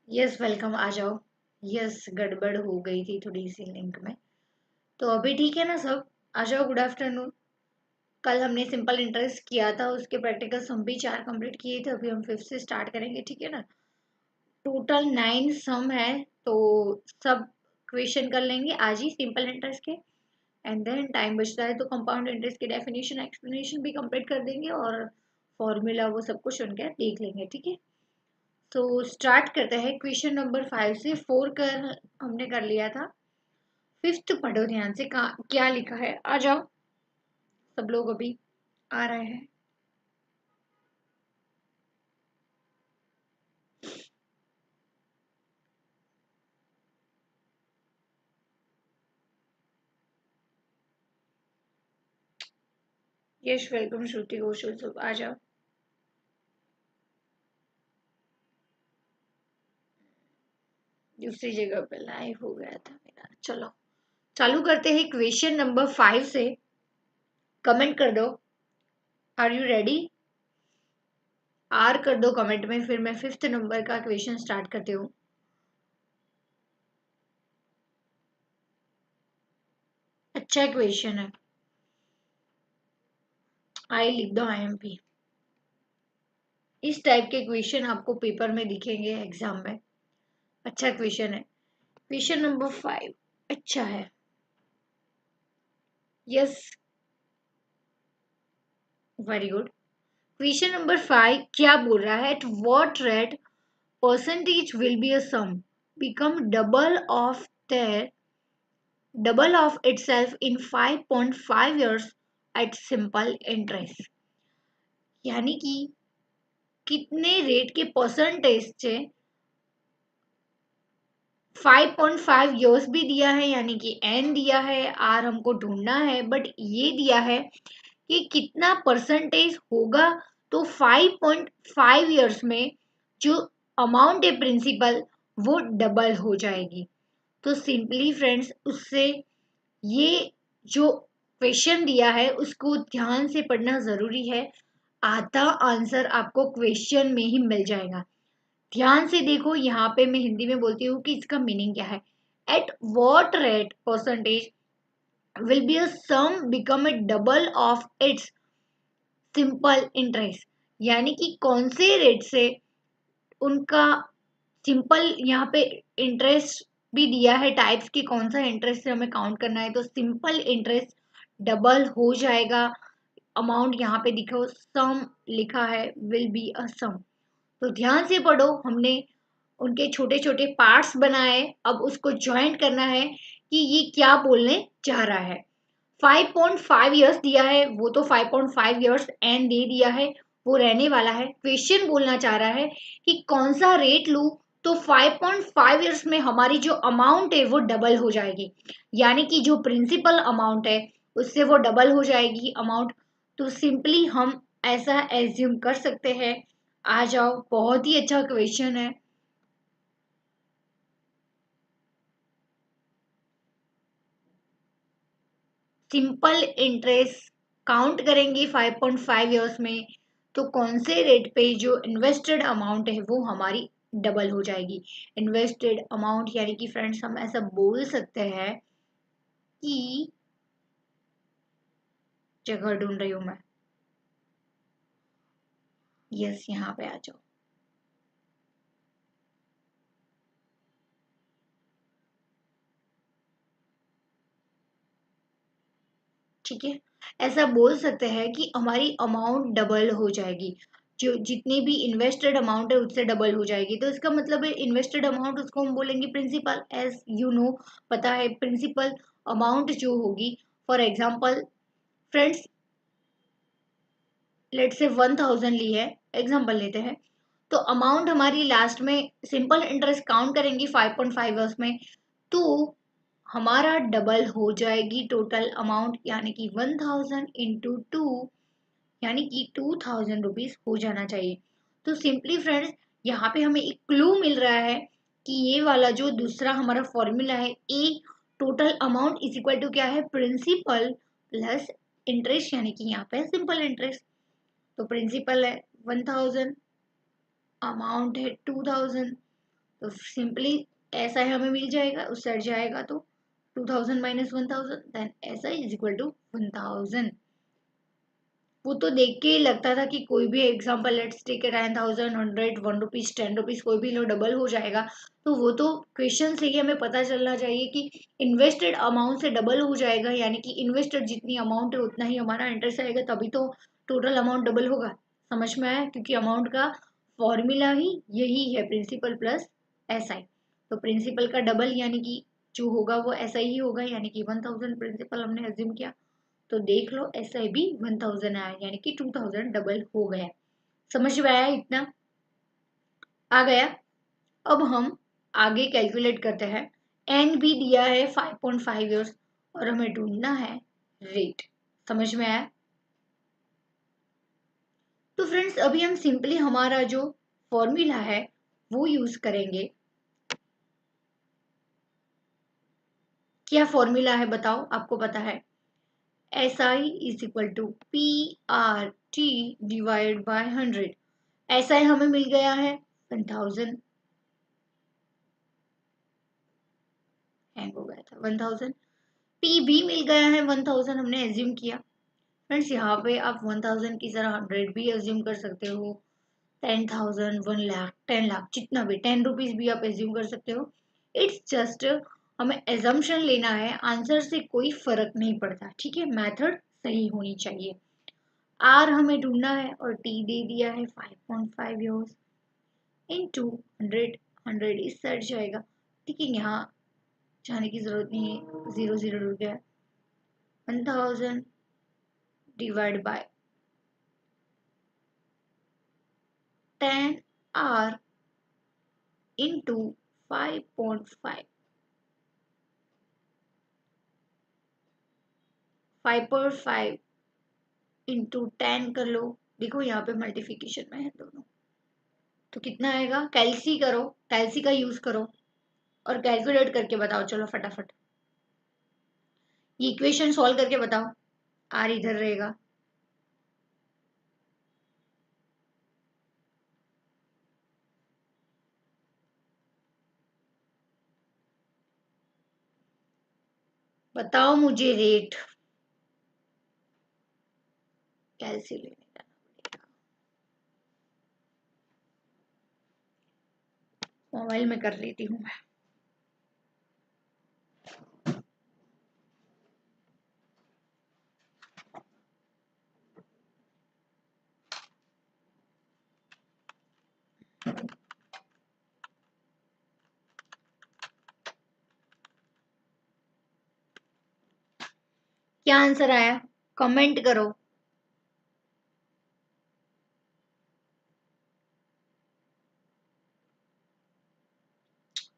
Yes welcome आ जाओ। Yes गड़बड़ हो गई थी थोड़ी सी लिंक में। तो अभी ठीक है ना सब? आ जाओ, गुड आफ्टरनून। कल हमने सिंपल इंटरेस्ट किया था, उसके प्रैक्टिकल्स हम भी 4 कंप्लीट किए थे। अभी हम फिफ्थ से स्टार्ट करेंगे, ठीक है ना? टोटल 9 सम है, तो सब क्वेश्चन कर लेंगे आज ही सिंपल इंटरेस्ट के। एंड देन टाइम बचता है तो कंपाउंड इंटरेस्ट की डेफिनेशन एक्सप्लेनेशन भी कंप्लीट कर देंगे, और फॉर्मूला वो सब कुछ उनके देख लेंगे, ठीक है? तो स्टार्ट करते हैं क्वेश्चन नंबर 5 से। 4 कर हमने कर लिया था। फिफ्थ पढ़ो ध्यान से, क्या लिखा है। आ जाओ, सब लोग अभी आ रहे हैं। यश वेलकम, श्रुति कौशल सब आ जाओ। दूसरी जगह पे लाइव हो गया था मेरा। चलो चालू करते हैं क्वेश्चन नंबर 5 से। कमेंट कर दो, आर यू रेडी? आर कर दो कमेंट में, फिर मैं फिफ्थ नंबर का क्वेश्चन स्टार्ट करती हूँ। अच्छा क्वेश्चन है, आई लिख दो IMP। इस टाइप के क्वेश्चन आपको पेपर में दिखेंगे एग्जाम में। अच्छा क्वेश्चन है। क्वेश्चन नंबर 5 अच्छा है। Yes, very good. Question number 5 क्या बोल रहा है? At what rate percentage will be a sum become double of itself in 5.5 years at simple interest. यानी कि कितने रेट के परसेंटेज से 5.5 years भी दिया है, यानी कि n दिया है, r हमको ढूंढना है, बट ये दिया है कि कितना परसेंटेज होगा। तो 5.5 years में जो अमाउंट है प्रिंसिपल, वो डबल हो जाएगी। तो सिंपली फ्रेंड्स, उससे ये जो क्वेश्चन दिया है उसको ध्यान से पढ़ना जरूरी है। आधा आंसर आपको क्वेश्चन में ही मिल जाएगा। ध्यान से देखो, यहाँ पे मैं हिंदी में बोलती हूँ कि इसका मीनिंग क्या है। At what rate percentage will be a sum become a double of its simple interest। यानी कि कौन से रेट से उनका सिंपल, यहाँ पे इंटरेस्ट भी दिया है टाइप्स की, कौन सा इंटरेस्ट से हमें काउंट करना है, तो सिंपल इंटरेस्ट डबल हो जाएगा। अमाउंट यहाँ पे दिखो, सम लिखा है, विल बी अ सम। तो ध्यान से पढ़ो, हमने उनके छोटे छोटे पार्ट्स बनाए, अब उसको ज्वाइंट करना है कि ये क्या बोलने जा रहा है। 5.5 years दिया है, वो तो 5.5 years एंड दे दिया है, वो रहने वाला है। क्वेश्चन बोलना चाह रहा है कि कौन सा रेट लूं तो 5.5 years में हमारी जो अमाउंट है वो डबल हो जाएगी। यानी कि जो प्रिंसिपल अमाउंट है उससे वो डबल हो जाएगी अमाउंट। तो सिंपली हम ऐसा एज्यूम कर सकते हैं। आ जाओ, बहुत ही अच्छा क्वेश्चन है। सिंपल इंटरेस्ट काउंट करेंगे 5.5 इयर्स में, तो कौन से रेट पे जो इन्वेस्टेड अमाउंट है वो हमारी डबल हो जाएगी। इन्वेस्टेड अमाउंट यानी कि फ्रेंड्स हम ऐसा बोल सकते हैं कि, जगह ढूंढ रही हूं मैं। यस, यहाँ पे आ जाओ। ठीक है, ऐसा बोल सकते हैं कि हमारी अमाउंट डबल हो जाएगी। जो जितनी भी इन्वेस्टेड अमाउंट है उससे डबल हो जाएगी। तो इसका मतलब है इन्वेस्टेड अमाउंट, उसको हम बोलेंगे प्रिंसिपल। एज यू नो, पता है प्रिंसिपल अमाउंट जो होगी। फॉर एग्जाम्पल फ्रेंड्स, लेट से 1000 ली है, एग्जाम्पल लेते हैं। तो अमाउंट हमारी लास्ट में सिंपल इंटरेस्ट काउंट करेंगे 5.5 इयर्स में, तो हमारा डबल हो जाएगी टोटल अमाउंट, यानी कि 1000 इंटू 2, यानी कि 2000 रुपीज हो जाना चाहिए। तो सिंपली फ्रेंड्स, यहाँ पे हमें एक क्लू मिल रहा है कि ये वाला जो दूसरा हमारा फॉर्मूला है, A total amount is equal to क्या है, प्रिंसिपल प्लस इंटरेस्ट, यानी कि यहाँ पे सिंपल इंटरेस्ट। तो प्रिंसिपल है 1000, अमाउंट है 2000, तो सिंपली ऐसा ही हमें मिल जाएगा, उस साइड जाएगा तो 2000 माइनस 1000 देन ऐसा इज इक्वल टू 1000। वो तो देख के ही लगता था कि कोई भी example let's take 10,000 100 1 rupees 10 rupees कोई भी लो डबल हो जाएगा। तो वो तो क्वेश्चन से ही हमें पता चलना चाहिए कि इन्वेस्टेड अमाउंट से डबल हो जाएगा, यानी कि इन्वेस्टेड जितनी अमाउंट है उतना ही हमारा इंटरेस्ट आएगा, तभी तो टोटल अमाउंट डबल होगा। समझ में आया? क्योंकि अमाउंट का फॉर्मूला ही यही है, प्रिंसिपल प्लस SI। तो प्रिंसिपल का डबल यानी कि जो होगा वो SI ही होगा, यानी कि 1000 प्रिंसिपल हमने अज्यूम किया। तो देख लो SI भी 1000 आया, यानी कि 2000 डबल हो गया। समझ में आया? इतना आ गया। अब हम आगे कैलकुलेट करते हैं। एन भी दिया है 5.5 ईयर्स और हमें ढूंढना है रेट। समझ में आया? तो फ्रेंड्स अभी हम सिंपली हमारा जो फॉर्मूला है वो यूज करेंगे। क्या फॉर्मूला है बताओ, आपको पता है? SI is equal to PRT divide by 100। SI हमें मिल गया है 1000, हैंग हो गया था 1000। P भी मिल गया है 1000, हमने एज्यूम किया। फ्रेंड्स यहाँ पे आप 1000 की जगह 100 भी एज्यूम कर सकते हो, 10,000 1 लाख 10 लाख जितना भी 10 रुपीज भी आप एज्यूम कर सकते हो। इट्स जस्ट हमें एजम्पशन लेना है, आंसर से कोई फर्क नहीं पड़ता, ठीक है? मेथड सही होनी चाहिए। R हमें ढूंढना है और T दे दिया है 5.5 यूज इंटू 100। 100 इस साइड जाएगा, ठीक है? यहाँ जाने की जरूरत नहीं है, 0 0 रुक गया। 1000 divide by 10R into 5.5। 5.5 into 10 कर लो, देखो यहाँ पे मल्टीप्लिकेशन में है दोनों, तो कितना आएगा? कैलसी करो, कैलसी का यूज करो और कैलकुलेट करके बताओ। चलो फटाफट ये इक्वेशन सॉल्व करके बताओ। आर इधर रहेगा, बताओ मुझे रेट। कैलसी लेने जाना पड़ेगा, मोबाइल में कर लेती हूँ मैं। क्या आंसर आया कमेंट करो।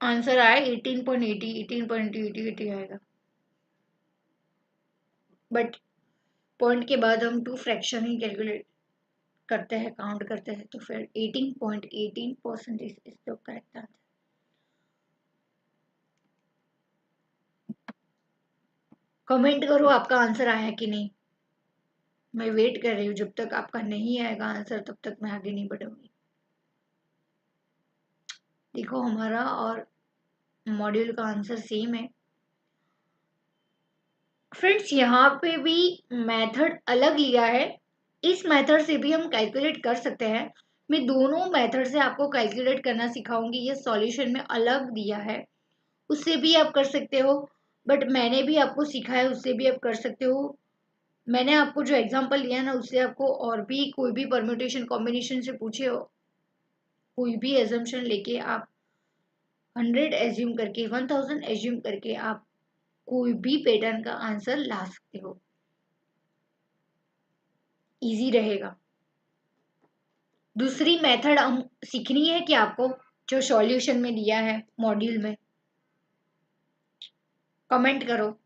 आंसर आया 18.80, 18.80 आएगा। बट पॉइंट के बाद हम टू फ्रैक्शन ही कैलकुलेट करते हैं, काउंट करते हैं, तो फिर 18.18% इज तो करेक्ट आंसर। कमेंट करो आपका आंसर आया कि नहीं। मैं वेट कर रही हूँ, जब तक आपका नहीं आएगा आंसर तब तक मैं आगे नहीं बढ़ूंगी। देखो हमारा और मॉड्यूल का आंसर सेम है। फ्रेंड्स यहाँ पे भी मेथड अलग लिया है, इस मेथड से भी हम कैलकुलेट कर सकते हैं। मैं दोनों मेथड से आपको कैलकुलेट करना सिखाऊंगी। ये सॉल्यूशन में अलग दिया है, उससे भी आप कर सकते हो, बट मैंने भी आपको सिखाया उससे भी आप कर सकते हो। मैंने आपको जो एग्जांपल लिया ना उससे आपको और भी कोई भी परम्यूटेशन कॉम्बिनेशन से पूछे हो, कोई भी एजम्पशन लेके आप 100 एज्यूम करके 1000 एज्यूम करके आप कोई भी पैटर्न का आंसर ला सकते हो, इजी रहेगा। दूसरी मेथड हम सीखनी है कि आपको जो सॉल्यूशन में दिया है मॉड्यूल में, कमेंट करो।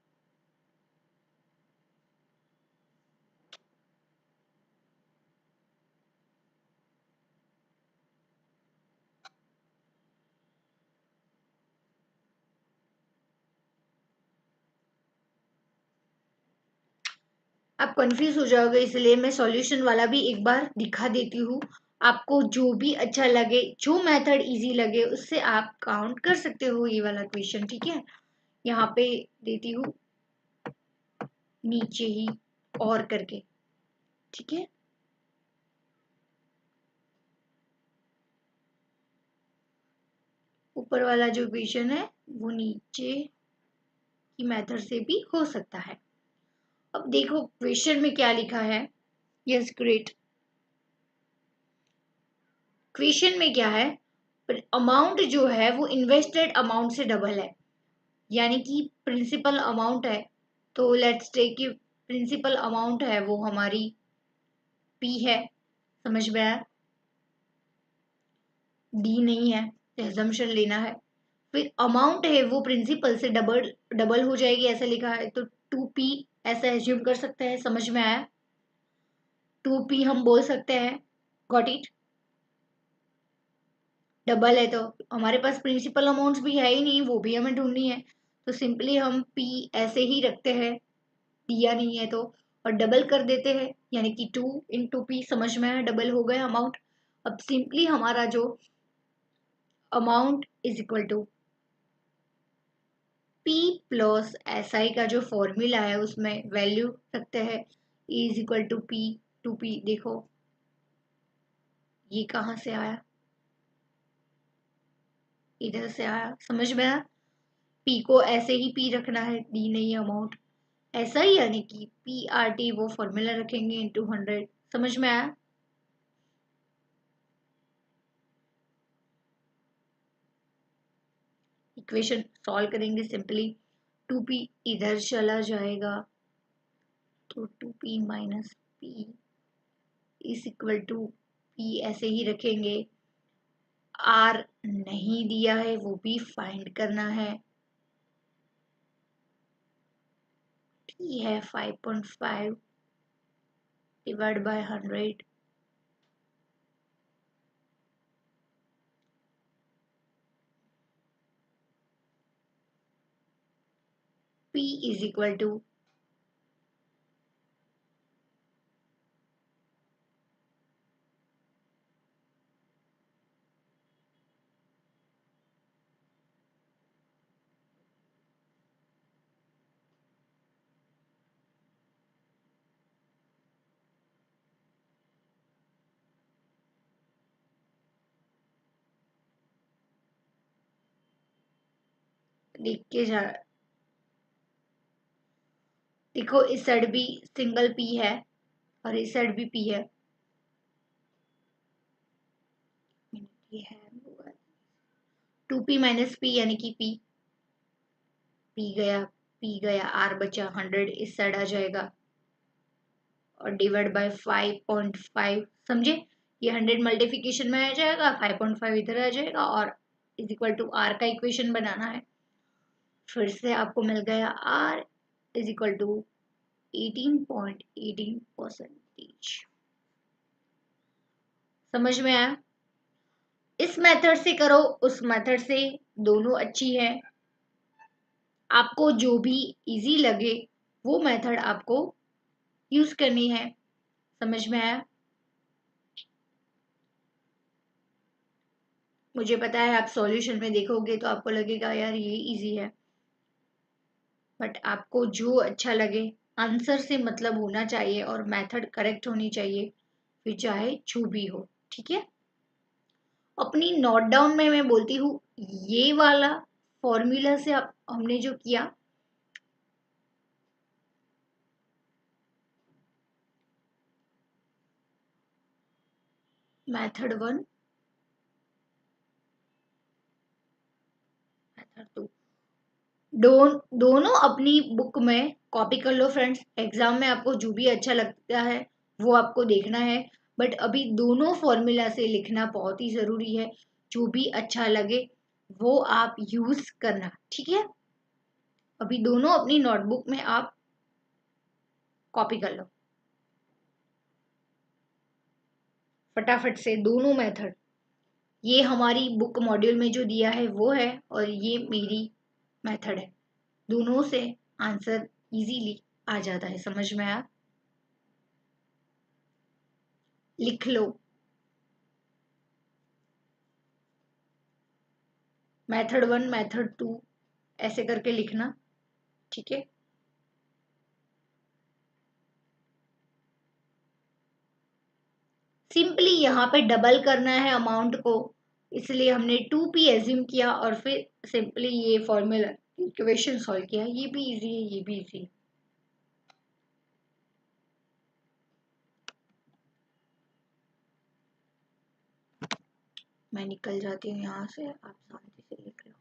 आप कंफ्यूज हो जाओगे, इसलिए मैं सॉल्यूशन वाला भी एक बार दिखा देती हूँ। आपको जो भी अच्छा लगे, जो मेथड इजी लगे, उससे आप काउंट कर सकते हो ये वाला क्वेश्चन। ठीक है, यहाँ पे देती हूँ नीचे ही और करके। ठीक है, ऊपर वाला जो क्वेश्चन है वो नीचे की मेथड से भी हो सकता है। अब देखो क्वेश्चन में क्या लिखा है। Yes great. क्वेश्चन में क्या है, अमाउंट जो है वो इन्वेस्टेड अमाउंट से डबल है, यानी कि प्रिंसिपल अमाउंट है। तो लेट्स टेक कि प्रिंसिपल अमाउंट है वो हमारी पी है, समझ में आया। डी नहीं है, एजम्पशन लेना है। फिर अमाउंट है वो प्रिंसिपल से डबल डबल हो जाएगी, ऐसा लिखा है, तो 2p ऐसा एज्यूम कर सकते हैं। समझ में आया, 2p हम बोल सकते हैं। Got it. डबल है तो हमारे पास प्रिंसिपल अमाउंट्स भी है ही नहीं, वो भी हमें ढूंढनी है। तो सिंपली हम p ऐसे ही रखते हैं, दिया नहीं है तो, और डबल कर देते हैं, यानी कि 2 × p। समझ में आया, डबल हो गया अमाउंट। अब सिंपली हमारा जो amount is equal to P plus SI का जो फॉर्मूला है उसमें वैल्यू रखते हैं, E is equal to P 2P। देखो ये कहाँ से आया, इधर से आया, समझ में आया। P को ऐसे ही P रखना है, D नहीं अमाउंट, ऐसा ही, यानी कि PRT वो फॉर्मूला रखेंगे इंटू 100। समझ में आया। इक्वेशन सॉल्व करेंगे सिंपली, 2P इधर चला जाएगा, तो 2P minus P is equal to P ऐसे ही रखेंगे। R नहीं दिया है, वो भी फाइंड करना है। T है 5.5 divide by 100, P is equal to लिख के जा। देखो इस साइड भी सिंगल P है और इस साइड भी P है। ये है 2P माइनस P यानी कि P गया, R बचा 100 इस साइड आ जाएगा, और डिवाइड बाय 5.5। समझे, ये 100 मल्टीप्लिकेशन में आ जाएगा, 5.5 इधर आ जाएगा, और इज इक्वल टू R का इक्वेशन बनाना है। फिर से आपको मिल गया R इज इक्वल टू 18.18%। समझ में आया। इस मेथड से करो, उस मेथड से, दोनों अच्छी है। आपको जो भी इजी लगे वो मेथड आपको यूज करनी है। समझ में आया। मुझे पता है आप सॉल्यूशन में देखोगे तो आपको लगेगा यार ये इजी है, बट आपको जो अच्छा लगे, आंसर से मतलब होना चाहिए और मेथड करेक्ट होनी चाहिए, फिर चाहे जो भी हो। ठीक है, अपनी नोट डाउन में मैं बोलती हूँ, ये वाला फॉर्मूला से आप हमने जो किया, मेथड 1, मेथड 2, दोनों अपनी बुक में कॉपी कर लो फ्रेंड्स। एग्जाम में आपको जो भी अच्छा लगता है वो आपको देखना है, बट अभी दोनों फॉर्मूला से लिखना बहुत ही जरूरी है। जो भी अच्छा लगे वो आप यूज करना, ठीक है। अभी दोनों अपनी नोटबुक में आप कॉपी कर लो फटाफट से दोनों मेथड। ये हमारी बुक मॉड्यूल में जो दिया है वो है, और ये मेरी मेथड है। दोनों से आंसर इजीली आ जाता है। समझ में आया, लिख लो। मेथड 1 मेथड 2 ऐसे करके लिखना, ठीक है। सिंपली यहाँ पे डबल करना है अमाउंट को, इसलिए हमने 2p एज्यूम किया और फिर सिंपली ये फॉर्मूला इक्वेशन सॉल्व किया। ये भी इजी है, ये भी इजी है। मैं निकल जाती हूँ यहाँ से, आप शांति से लिख लो।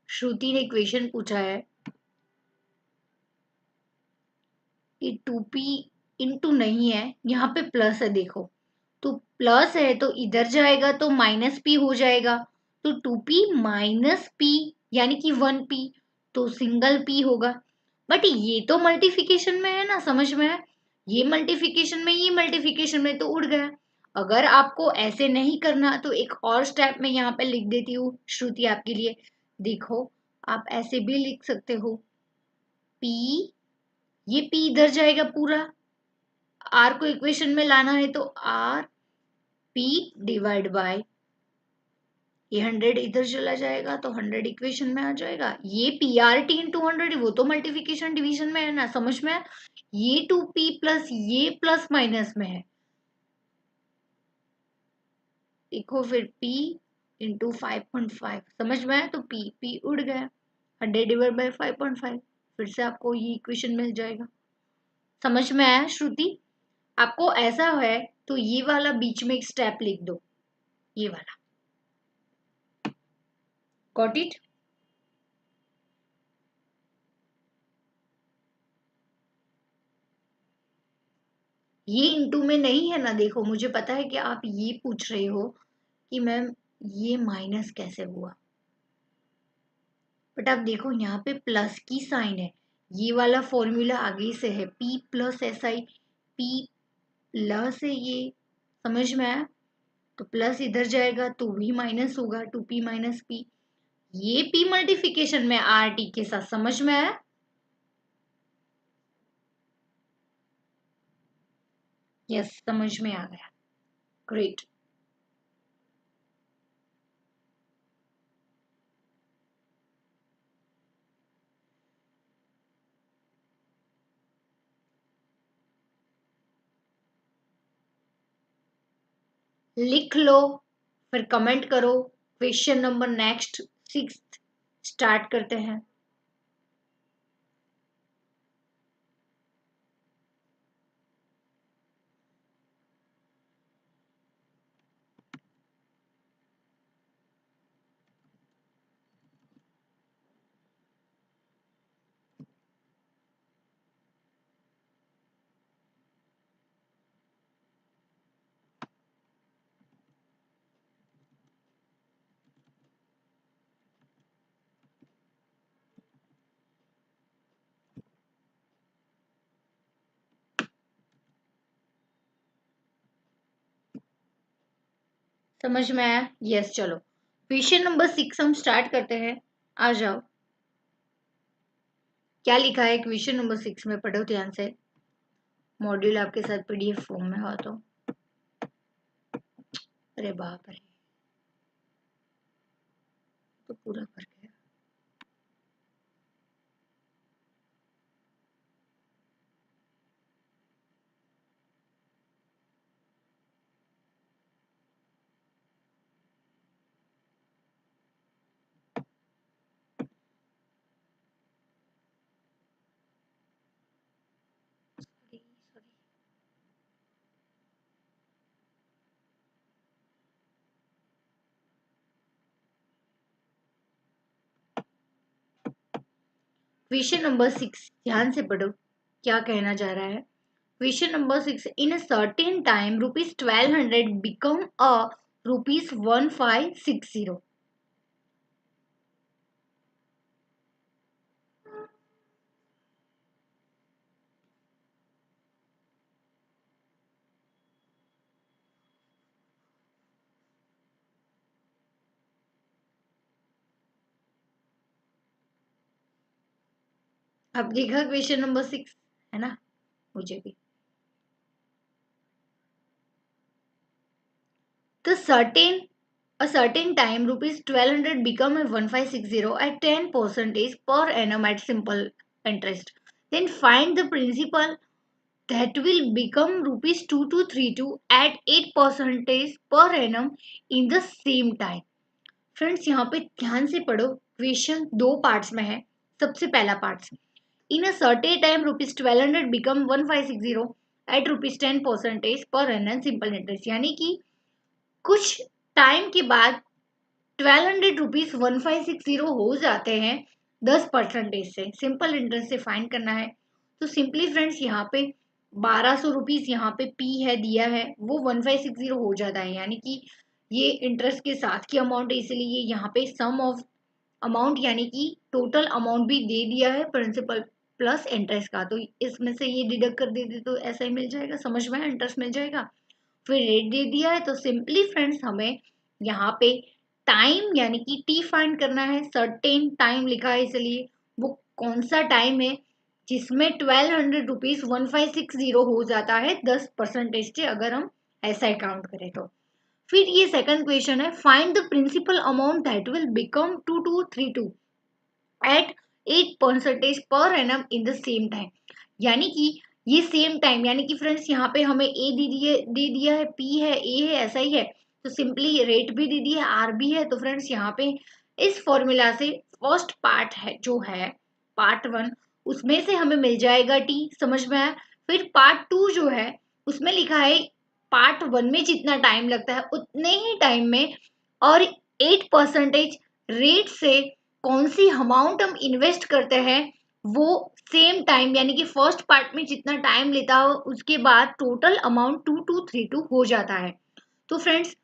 श्रुति ने इक्वेशन पूछा है कि 2p इंटू नहीं है, यहाँ पे प्लस है, देखो तो प्लस है तो इधर जाएगा तो माइनस p हो जाएगा, तो 2p माइनस p यानी कि 1p, तो सिंगल p होगा। बट ये तो मल्टीप्लिकेशन में है ना, समझ में है, ये मल्टीप्लिकेशन में, ये मल्टीप्लिकेशन में, तो उड़ गया। अगर आपको ऐसे नहीं करना तो एक और स्टेप में यहाँ पे लिख देती हूँ श्रुति आपके लिए, देखो आप ऐसे भी लिख सकते हो, p, ये p इधर जाएगा पूरा, r को इक्वेशन में लाना है तो r p डिवाइड बाय, ये 100 इधर चला जाएगा तो 100 इक्वेशन में आ जाएगा। ये पी आर टी इंटू 100 वो तो मल्टीप्लिकेशन डिवीजन में है ना, समझ में है? ये 2p प्लस ये प्लस माइनस में है, देखो फिर p इंटू 5.5, समझ में है? तो p उड़ गया, 100 डिवाइड बाय 5.5, फिर से आपको ये इक्वेशन मिल जाएगा। समझ में आया श्रुति? आपको ऐसा है तो ये वाला बीच में एक स्टेप लिख दो, ये वाला, गॉट इट? ये इंटू में नहीं है ना, देखो मुझे पता है कि आप ये पूछ रहे हो कि मैम ये माइनस कैसे हुआ, बट आप देखो यहाँ पे प्लस की साइन है, ये वाला फॉर्मूला आगे से है, p प्लस एस आई, p प्लस है ये, समझ में आया? तो प्लस इधर जाएगा तो भी माइनस होगा, 2p माइनस p, ये p मल्टीप्लिकेशन में आर टी के साथ, समझ में आया? यस, समझ में आ गया, ग्रेट। लिख लो, फिर कमेंट करो, क्वेश्चन नंबर नेक्स्ट 6 स्टार्ट करते हैं। समझ में आया? यस, चलो क्वेश्चन नंबर 6 हम स्टार्ट करते हैं। आ जाओ, क्या लिखा है क्वेश्चन नंबर 6 में, पढ़ो ध्यान से। मॉड्यूल आपके साथ पीडीएफ फॉर्म में हो तो। अरे बाप रे, तो पूरा कर गया। क्वेश्चन नंबर 6 ध्यान से पढ़ो, क्या कहना चाह रहा है। Question number 6, in a certain time ₹1200 become a ₹1560। अब देखा क्वेश्चन नंबर 6, है ना, मुझे भी। तो a certain time ₹1200 become a 1560 at 10% per annum at simple interest. Then find the principal that will become ₹2232 at 8% per annum in the same time. Friends यहाँ पे ध्यान से पढ़ो, क्वेश्चन दो पार्ट्स में है। सबसे पहला part, in a certain time ₹1200 become 1560 at ₹10% per annum simple interest, यानी कि कुछ टाइम के बाद ₹1200 1560 हो जाते हैं 10% से। सिंपल इंटरेस्ट से फाइंड करना है। तो सिंपली फ्रेंड्स यहाँ पे ₹1200 यहाँ पे पी है दिया है, वो 1560 हो जाता है, यानी कि ये इंटरेस्ट के साथ की अमाउंट है, इसलिए यहाँ पे सम ऑफ अमाउंट यानी कि टोटल अमाउंट भी दे दिया है प्रिंसिपल प्लस इंटरेस्ट का। तो इसमें से ये डिडक्ट कर देते तो ऐसा ही मिल जाएगा, समझ में, इंटरेस्ट मिल जाएगा। फिर रेट दे दिया है, तो सिंपली फ्रेंड्स हमें यहाँ पे टाइम यानी कि टी फाइंड करना है। सर्टेन टाइम लिखा है, इसलिए वो कौन सा टाइम है जिसमें ₹1200 1560 हो जाता है 10% से, अगर हम ऐसा काउंट करें तो। फिर ये सेकंड क्वेश्चन है, find the principal amount that will become 2232 at 8% per annum in the same time, यानी कि ये सेम टाइम, यानी कि फ्रेंड्स यहाँ पे हमें ए दे दिया है, पी है, ए है, ऐसा ही है। तो सिंपली रेट भी दे दी है, आर भी है। तो फ्रेंड्स यहाँ पे इस फॉर्मूला से फर्स्ट पार्ट है जो है पार्ट 1, उसमें से हमें मिल जाएगा टी, समझ में आया। फिर पार्ट 2 जो है उसमें लिखा है पार्ट 1 में जितना टाइम लगता है उतने ही टाइम में और 8% रेट से कौन सी अमाउंट हम इन्वेस्ट करते हैं वो सेम टाइम, यानी कि फर्स्ट पार्ट में जितना टाइम लेता हो उसके बाद टोटल अमाउंट 2232 हो जाता है। तो फ्रेंड्स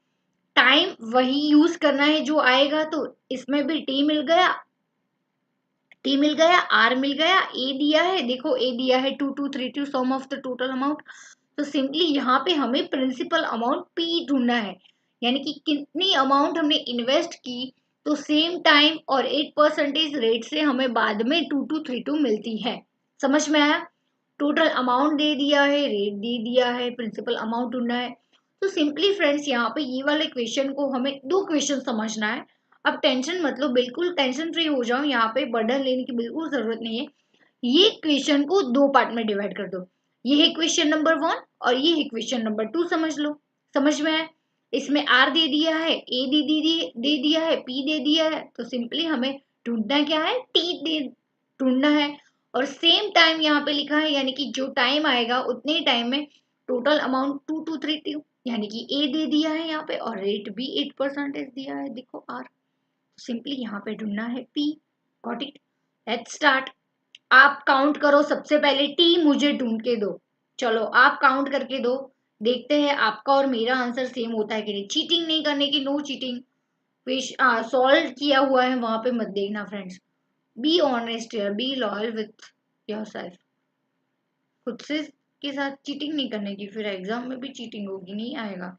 टाइम वही यूज करना है जो आएगा। तो इसमें भी टी मिल गया, आर मिल गया, ए दिया है, देखो ए दिया है 2232 सम ऑफ द टोटल अमाउंट। तो सिंपली यहाँ पे हमें प्रिंसिपल अमाउंट पी ढूंढना है, यानी कि कितनी अमाउंट हमने इन्वेस्ट की। तो सेम टाइम और 8% रेट से हमें बाद में 2232 मिलती है, समझ में आया। टोटल अमाउंट दे दिया है, रेट दे दिया है, प्रिंसिपल अमाउंट ढूंढना है। तो सिंपली फ्रेंड्स यहाँ पे ये वाले क्वेश्चन को हमें दो क्वेश्चन समझना है। अब टेंशन मत लो, बिल्कुल टेंशन फ्री हो जाओ, यहाँ पे बर्डन लेने की बिल्कुल जरूरत नहीं है। ये क्वेश्चन को दो पार्ट में डिवाइड कर दो, ये है क्वेश्चन नंबर 1 और ये है क्वेश्चन नंबर 2, समझ लो, समझ में है। इसमें आर दे दिया है, ए दे दिया है, पी दे दिया है, तो सिंपली हमें ढूंढना क्या है, टी ढूंढना है। और सेम टाइम यहाँ पे लिखा है, यानी कि जो टाइम आएगा उतने ही टाइम में टोटल अमाउंट 2232, यानी कि ए दे दिया है यहाँ पे और रेट भी 8% दिया है, देखो आर। सिंपली यहाँ पे ढूंढना है P. Got it. Let's start. आप काउंट करो, सबसे पहले टी मुझे ढूंढ के दो। चलो आप काउंट करके दो, देखते हैं आपका और मेरा आंसर सेम होता है कि नहीं। चीटिंग नहीं करने की, नो चीटिंग। सॉल्व किया हुआ है वहां पे मत देखना फ्रेंड्स। बी ऑनेस्ट यार, बी लॉयल विथ योरसेल्फ। खुद से के साथ चीटिंग नहीं करने की, फिर एग्जाम में भी चीटिंग होगी, नहीं आएगा।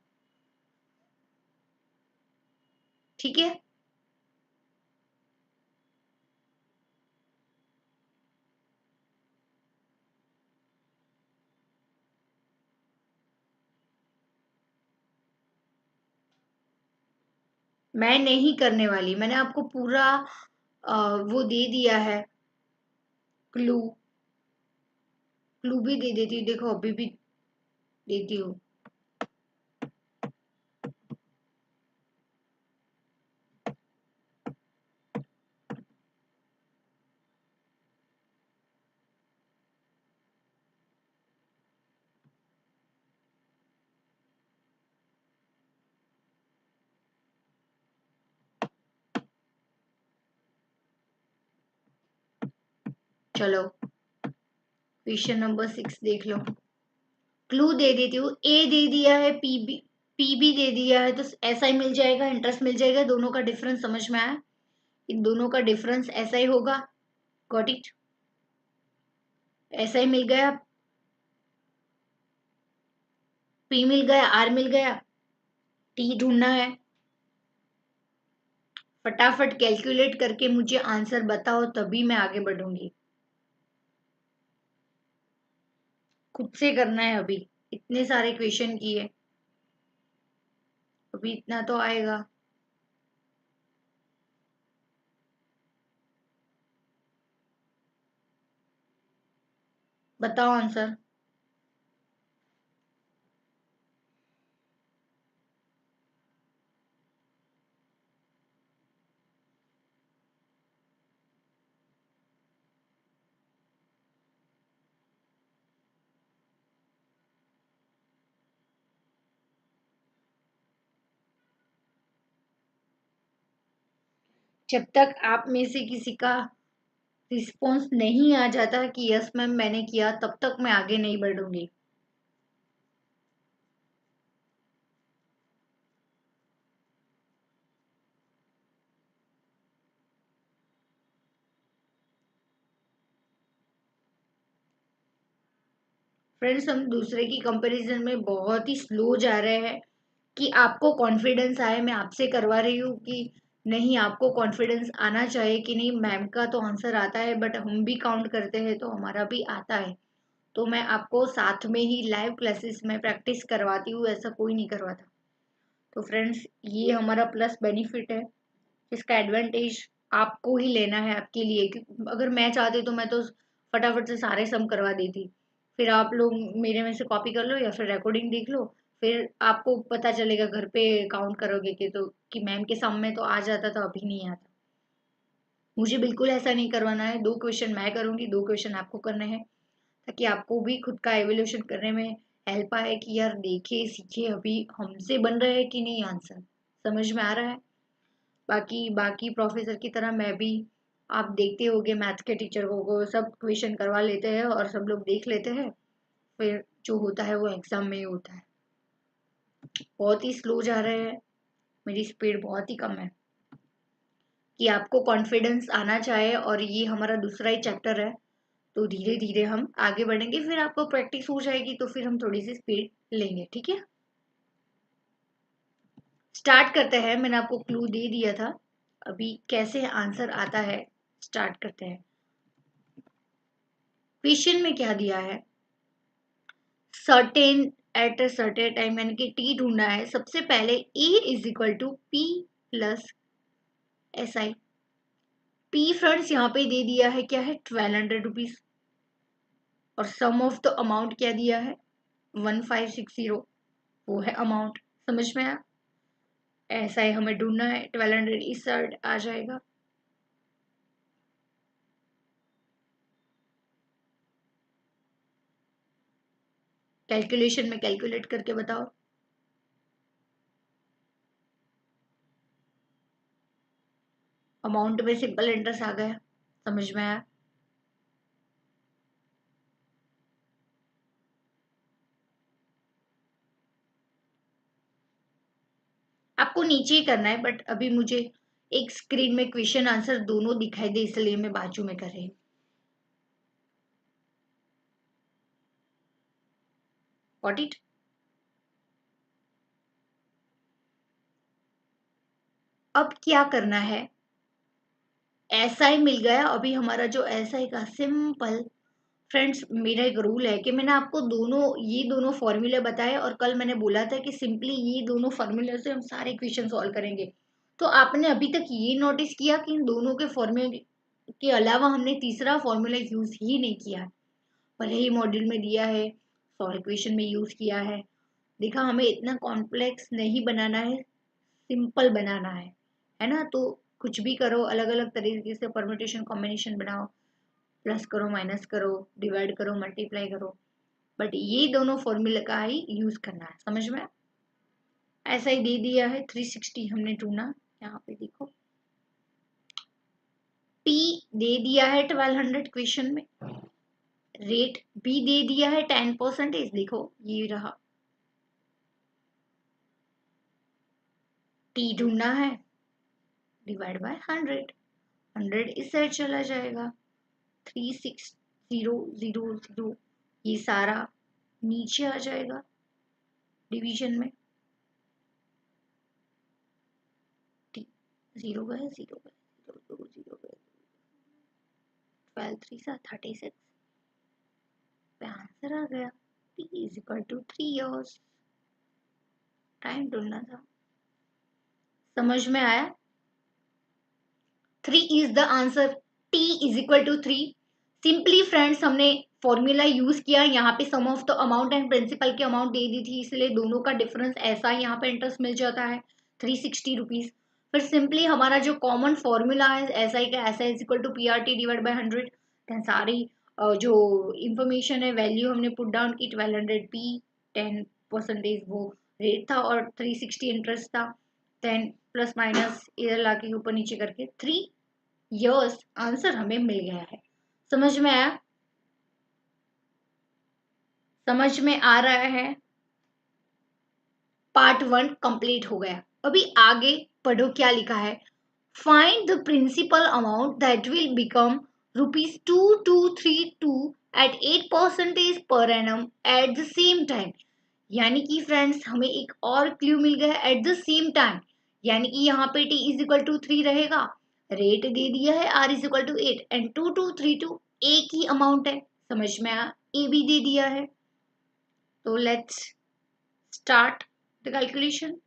ठीक है। मैं नहीं करने वाली, मैंने आपको पूरा वो दे दिया है, क्लू। क्लू भी दे देती हूँ, देखो अभी भी देती हूँ। चलो क्वेश्चन नंबर 6 देख लो। क्लू दे देती हूँ, ए दे दिया है, पी भी दे दिया है, तो ऐसा ही मिल जाएगा, इंटरेस्ट मिल जाएगा। दोनों का डिफरेंस समझ में आया? इन दोनों का डिफरेंस ऐसा ही होगा। Got it. ऐसा ही मिल गया। पी मिल गया, आर मिल गया, टी ढूंढना है। फटाफट कैलकुलेट करके मुझे आंसर बताओ, तभी मैं आगे बढ़ूंगी। खुद से करना है अभी, इतने सारे क्वेश्चन किए, अभी इतना तो आएगा। बताओ आंसर। जब तक आप में से किसी का रिस्पॉन्स नहीं आ जाता कि यस मैम मैंने किया, तब तक मैं आगे नहीं बढ़ूंगी। फ्रेंड्स, हम दूसरे की कंपैरिजन में बहुत ही स्लो जा रहे हैं। कि आपको कॉन्फिडेंस आए, मैं आपसे करवा रही हूँ कि नहीं, आपको कॉन्फिडेंस आना चाहिए कि नहीं मैम का तो आंसर आता है, बट हम भी काउंट करते हैं तो हमारा भी आता है। तो मैं आपको साथ में ही लाइव क्लासेस में प्रैक्टिस करवाती हूँ, ऐसा कोई नहीं करवाता। तो फ्रेंड्स, ये हमारा प्लस बेनिफिट है, इसका एडवांटेज आपको ही लेना है आपके लिए। क्योंकि अगर मैं चाहती तो मैं तो फटाफट से सारे सम करवा देती। फिर आप लोग मेरे में से कॉपी कर लो या फिर रिकॉर्डिंग देख लो, फिर आपको पता चलेगा घर पे काउंट करोगे कि तो कि मैम के सम में तो आ जाता था, अभी नहीं आता। मुझे बिल्कुल ऐसा नहीं करवाना है। 2 क्वेश्चन मैं करूंगी, 2 क्वेश्चन आपको करने हैं, ताकि आपको भी खुद का एवोल्यूशन करने में हेल्प आए कि यार देखे सीखे अभी हमसे बन रहा है कि नहीं आंसर, समझ में आ रहा है। बाकी बाकी प्रोफेसर की तरह मैं भी, आप देखते होगे मैथ के टीचर को सब क्वेश्चन करवा लेते हैं और सब लोग देख लेते हैं, फिर जो होता है वो एग्जाम में ही होता है। बहुत ही स्लो जा रहे हैं, मेरी स्पीड बहुत ही कम है। कि आपको कॉन्फिडेंस आना चाहिए, और ये हमारा दूसरा ही चैप्टर है, तो धीरे धीरे हम आगे बढ़ेंगे, फिर आपको प्रैक्टिस हो जाएगी तो फिर हम थोड़ी सी स्पीड लेंगे, ठीक है। स्टार्ट करते हैं, मैंने आपको क्लू दे दिया था, अभी कैसे आंसर आता है स्टार्ट करते हैं। क्वेश्चन में क्या दिया है, certain at a certain time, यानी कि टी ढूंढना है। सबसे पहले A is equal to P plus S I. P friends यहाँ पे दे दिया है, क्या है, 1200 रुपीज। और सम ऑफ द अमाउंट क्या दिया है, 1560, वो है अमाउंट। समझ में आया? ऐसा ही हमें ढूंढना है, 1200 इस साइड आ जाएगा। कैलकुलेशन में कैलकुलेट करके बताओ। अमाउंट में सिंपल इंटरेस्ट आ गया, समझ में आया? आपको नीचे ही करना है, बट अभी मुझे एक स्क्रीन में क्वेश्चन आंसर दोनों दिखाई दे, इसलिए मैं बाजू में कर रही हूँ। Got it? अब क्या करना है, ऐसा ही मिल गया अभी हमारा जो ऐसा ही का सिंपल। फ्रेंड्स, मेरा एक रूल है कि मैंने आपको ये दोनों फॉर्मूले बताए, और कल मैंने बोला था कि सिंपली ये दोनों फॉर्मूले से हम सारे क्वेश्चन सॉल्व करेंगे। तो आपने अभी तक ये नोटिस किया कि इन दोनों के फॉर्मूले के अलावा हमने तीसरा फॉर्मूला यूज ही नहीं किया। भले ही मॉड्यूल में दिया है, सॉल्व क्वेश्चन में यूज किया है। देखा, हमें इतना कॉम्प्लेक्स नहीं बनाना है, सिंपल बनाना है ना? तो कुछ भी करो, अलग अलग तरीके से परम्यूटेशन कॉम्बिनेशन बनाओ, प्लस करो, माइनस करो, डिवाइड करो, मल्टीप्लाई करो, बट ये दोनों फॉर्मूले का ही यूज करना है, समझ में? ऐसा ही दे दिया है 360 हमने ढूंढा, यहाँ पे देखो पी दे दिया है 1200 क्वेश्चन में, रेट भी दे दिया है 10%, देखो ये रहा। टी ढूंढना है, डिवाइड बाय 100, 100 इस साइड चला जाएगा, 360000, ये सारा नीचे आ जाएगा डिवीजन में। टी जीरो गए, जीरो गए, जीरो दो जीरो गए, 12 3 सा 36 पे आंसर आ गया। T is equal to 3 years, time ढूंढना था, समझ में आया? 3 is the answer, T is equal to 3। Simply friends, हमने फॉर्मूला यूज किया, यहाँ पे sum of the amount and principal की अमाउंट दे दी थी, इसलिए दोनों का डिफरेंस ऐसा यहाँ पे इंटरेस्ट मिल जाता है 360 रुपीज। फिर सिंपली हमारा जो कॉमन फॉर्मूला है एस आई का, S I is equal to P R T divide by 100। सारी जो इंफॉर्मेशन है, वैल्यू हमने पुट डाउन की, 1200 पी, 10% वो रेट था, और 360 इंटरेस्ट था, 10 प्लस माइनस इधर लाके ऊपर नीचे करके 3 years आंसर हमें मिल गया है। समझ में आया? समझ में आ रहा है? पार्ट 1 कंप्लीट हो गया। अभी आगे पढ़ो क्या लिखा है। Find the principal amount that will become ₹2232 at 8% per annum at the same time. यानी कि फ्रेंड्स, हमें एक और क्लू मिल गया, एट द सेम टाइम, यानी कि यहाँ पे टी इज इक्वल टू 3 रहेगा, रेट दे दिया है R is equal to 8, and 2232 एक ही अमाउंट है, समझ में आ? ए भी दे दिया है। तो let's start the calculation.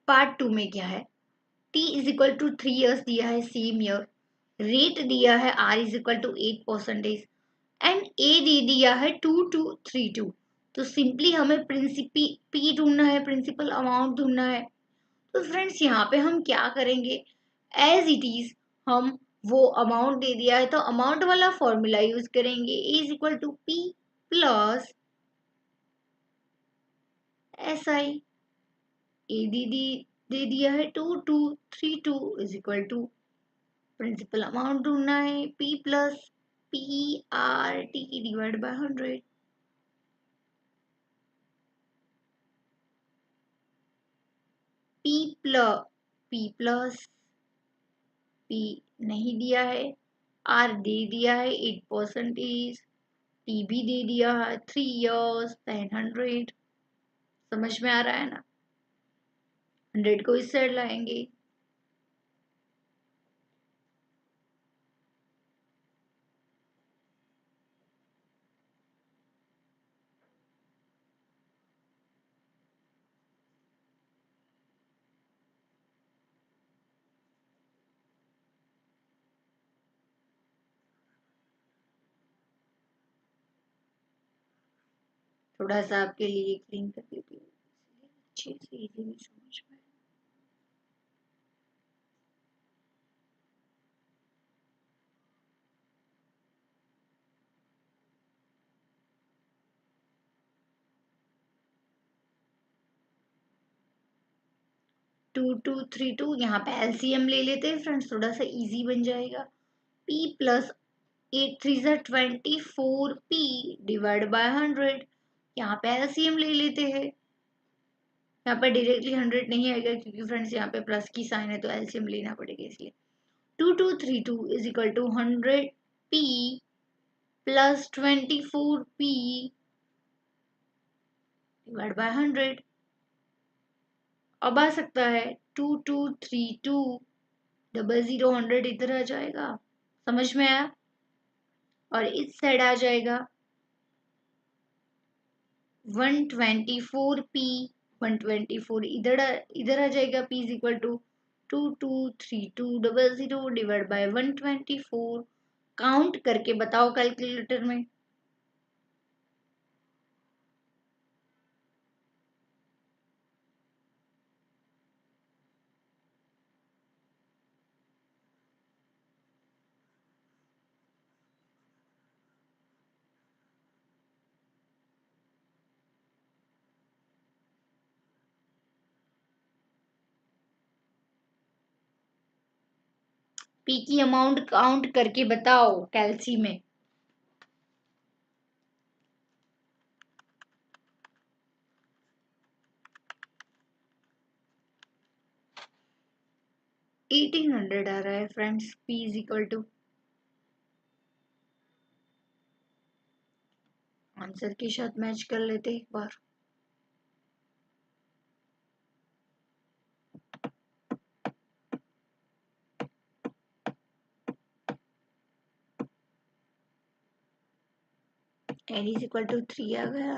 Part 2 में क्या है, T is equal to 3 years दिया है, सेम ईयर, रेट दिया है R is equal to 8%, and A दे दिया है 2232। तो सिंपली हमें प्रिंसिपी पी ढूंढना है, प्रिंसिपल अमाउंट ढूंढना है। तो फ्रेंड्स, यहाँ पे हम क्या करेंगे, एज इट इज हम वो अमाउंट दे दिया है तो अमाउंट वाला फॉर्मूला यूज करेंगे, A is equal to P plus S I. A दे दिया है 2232 is equal to, principal amount ढूंढना है, P plus P R T divide by 100। P plus P नहीं दिया है, आर दे दिया है 8%, टी भी दे दिया है 3 years 100। समझ में आ रहा है ना? 100 को इस साइड लाएंगे, थोड़ा सा आपके लिए क्लीन कर देती हूँ अच्छे से इजीली समझ में। 2232 यहाँ पे एलसीएम ले लेते हैं फ्रेंड्स, थोड़ा सा इजी बन जाएगा। p plus 8 3 24 p divide by 100, यहाँ पे एलसीएम ले लेते हैं। यहाँ पर डायरेक्टली 100 नहीं आएगा क्योंकि फ्रेंड्स यहाँ पे प्लस की साइन है तो एलसीएम लेना पड़ेगा, इसलिए 2232 is equal to 100p plus 24p divide by 100। अब आ सकता है 2232 00 100 इधर आ जाएगा, समझ में आया। और इस साइड आ जाएगा 124p, 124 इधर इधर आ जाएगा, p is equal to 223200 divide by 124। Count करके बताओ कैलकुलेटर में। p की अमाउंट काउंट करके बताओ कैलसी में। एटीन हंड्रेड आ रहा है friends, p is equal to answer के साथ मैच कर लेते एक बार। n इज इक्वल टू 3 आ गया।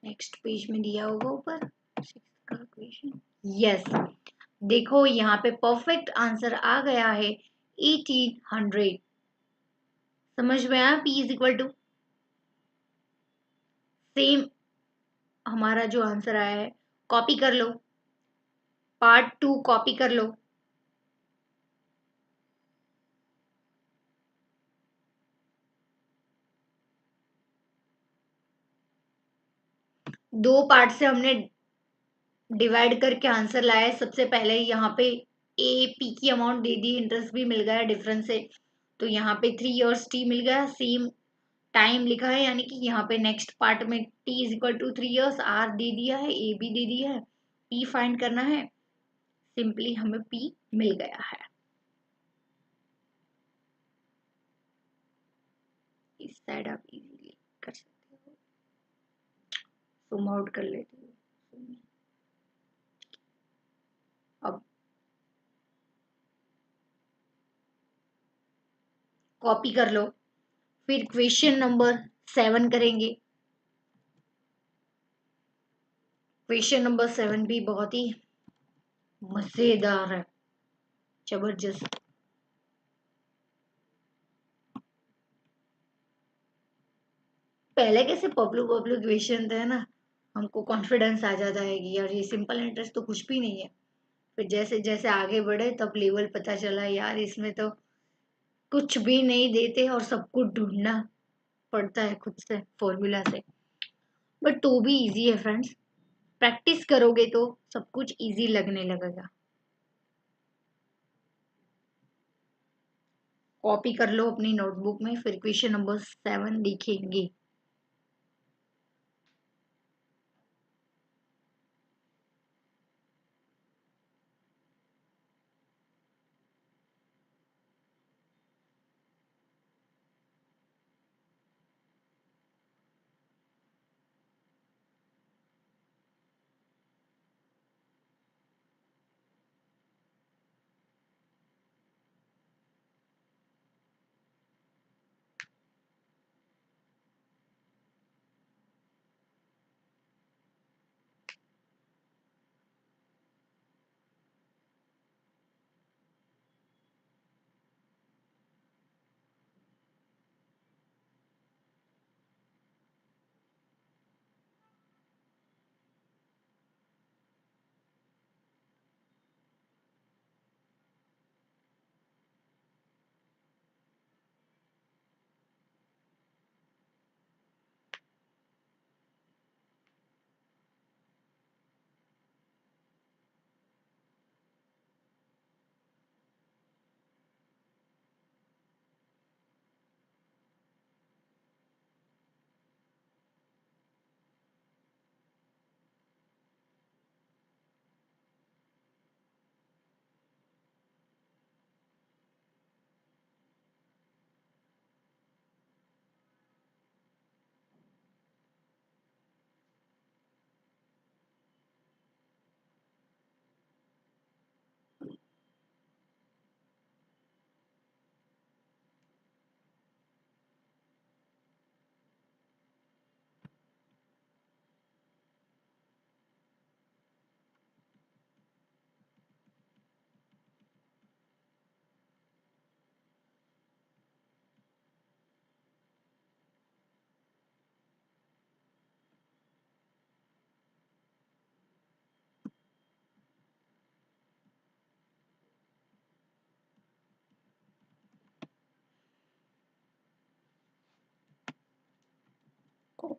नेक्स्ट पेज में दिया होगा ऊपर सिक्स का इक्वेशन। यस, देखो यहाँ पे परफेक्ट आंसर आ गया है 1800। समझ में आया। p is equal to same हमारा जो आंसर आया है, कॉपी कर लो, पार्ट 2 कॉपी कर लो। दो पार्ट से हमने डिवाइड करके आंसर लाया है। सबसे पहले यहाँ पे ए पी की अमाउंट दे दी, इंटरेस्ट भी मिल गया डिफरेंस से, तो यहाँ पे 3 इयर्स टी मिल गया, सेम टाइम लिखा है, यानी कि यहाँ पे नेक्स्ट पार्ट में t is equal to 3 years, r दे दिया है, a भी दे दिया है, p फाइंड करना है। सिंपली हमें p मिल गया है। इस साइड आप इजीली कर सकते हो, जूम आउट कर लेते हो। अब कॉपी कर लो, फिर क्वेश्चन नंबर 7 करेंगे। क्वेश्चन नंबर 7 भी बहुत ही मजेदार है, जबरदस्त। पहले कैसे पब्लू पब्लू क्वेश्चन थे ना, हमको कॉन्फिडेंस आ जाता है कि यार ये सिंपल इंटरेस्ट तो कुछ भी नहीं है। फिर जैसे जैसे आगे बढ़े तब लेवल पता चला यार इसमें तो कुछ भी नहीं देते और सब कुछ ढूंढना पड़ता है खुद से फॉर्मूला से। बट तो भी इजी है फ्रेंड्स, प्रैक्टिस करोगे तो सब कुछ इजी लगने लगेगा। कॉपी कर लो अपनी नोटबुक में, फिर क्वेश्चन नंबर 7 देखेंगे।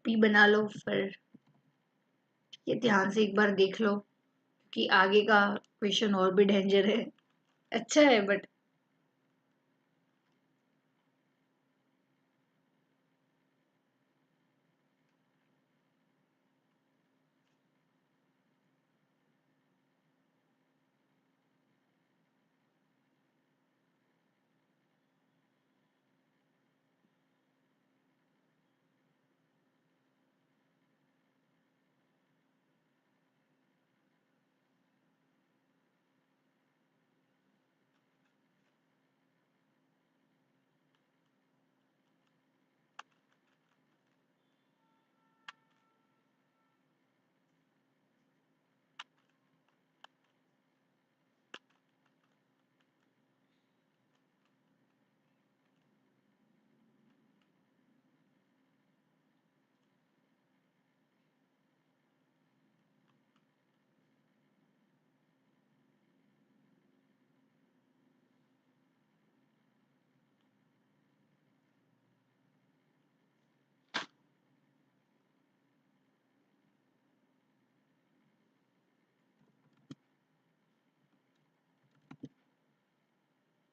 कॉपी बना लो, फिर ये ध्यान से एक बार देख लो कि आगे का क्वेश्चन और भी डेंजर है। अच्छा है बट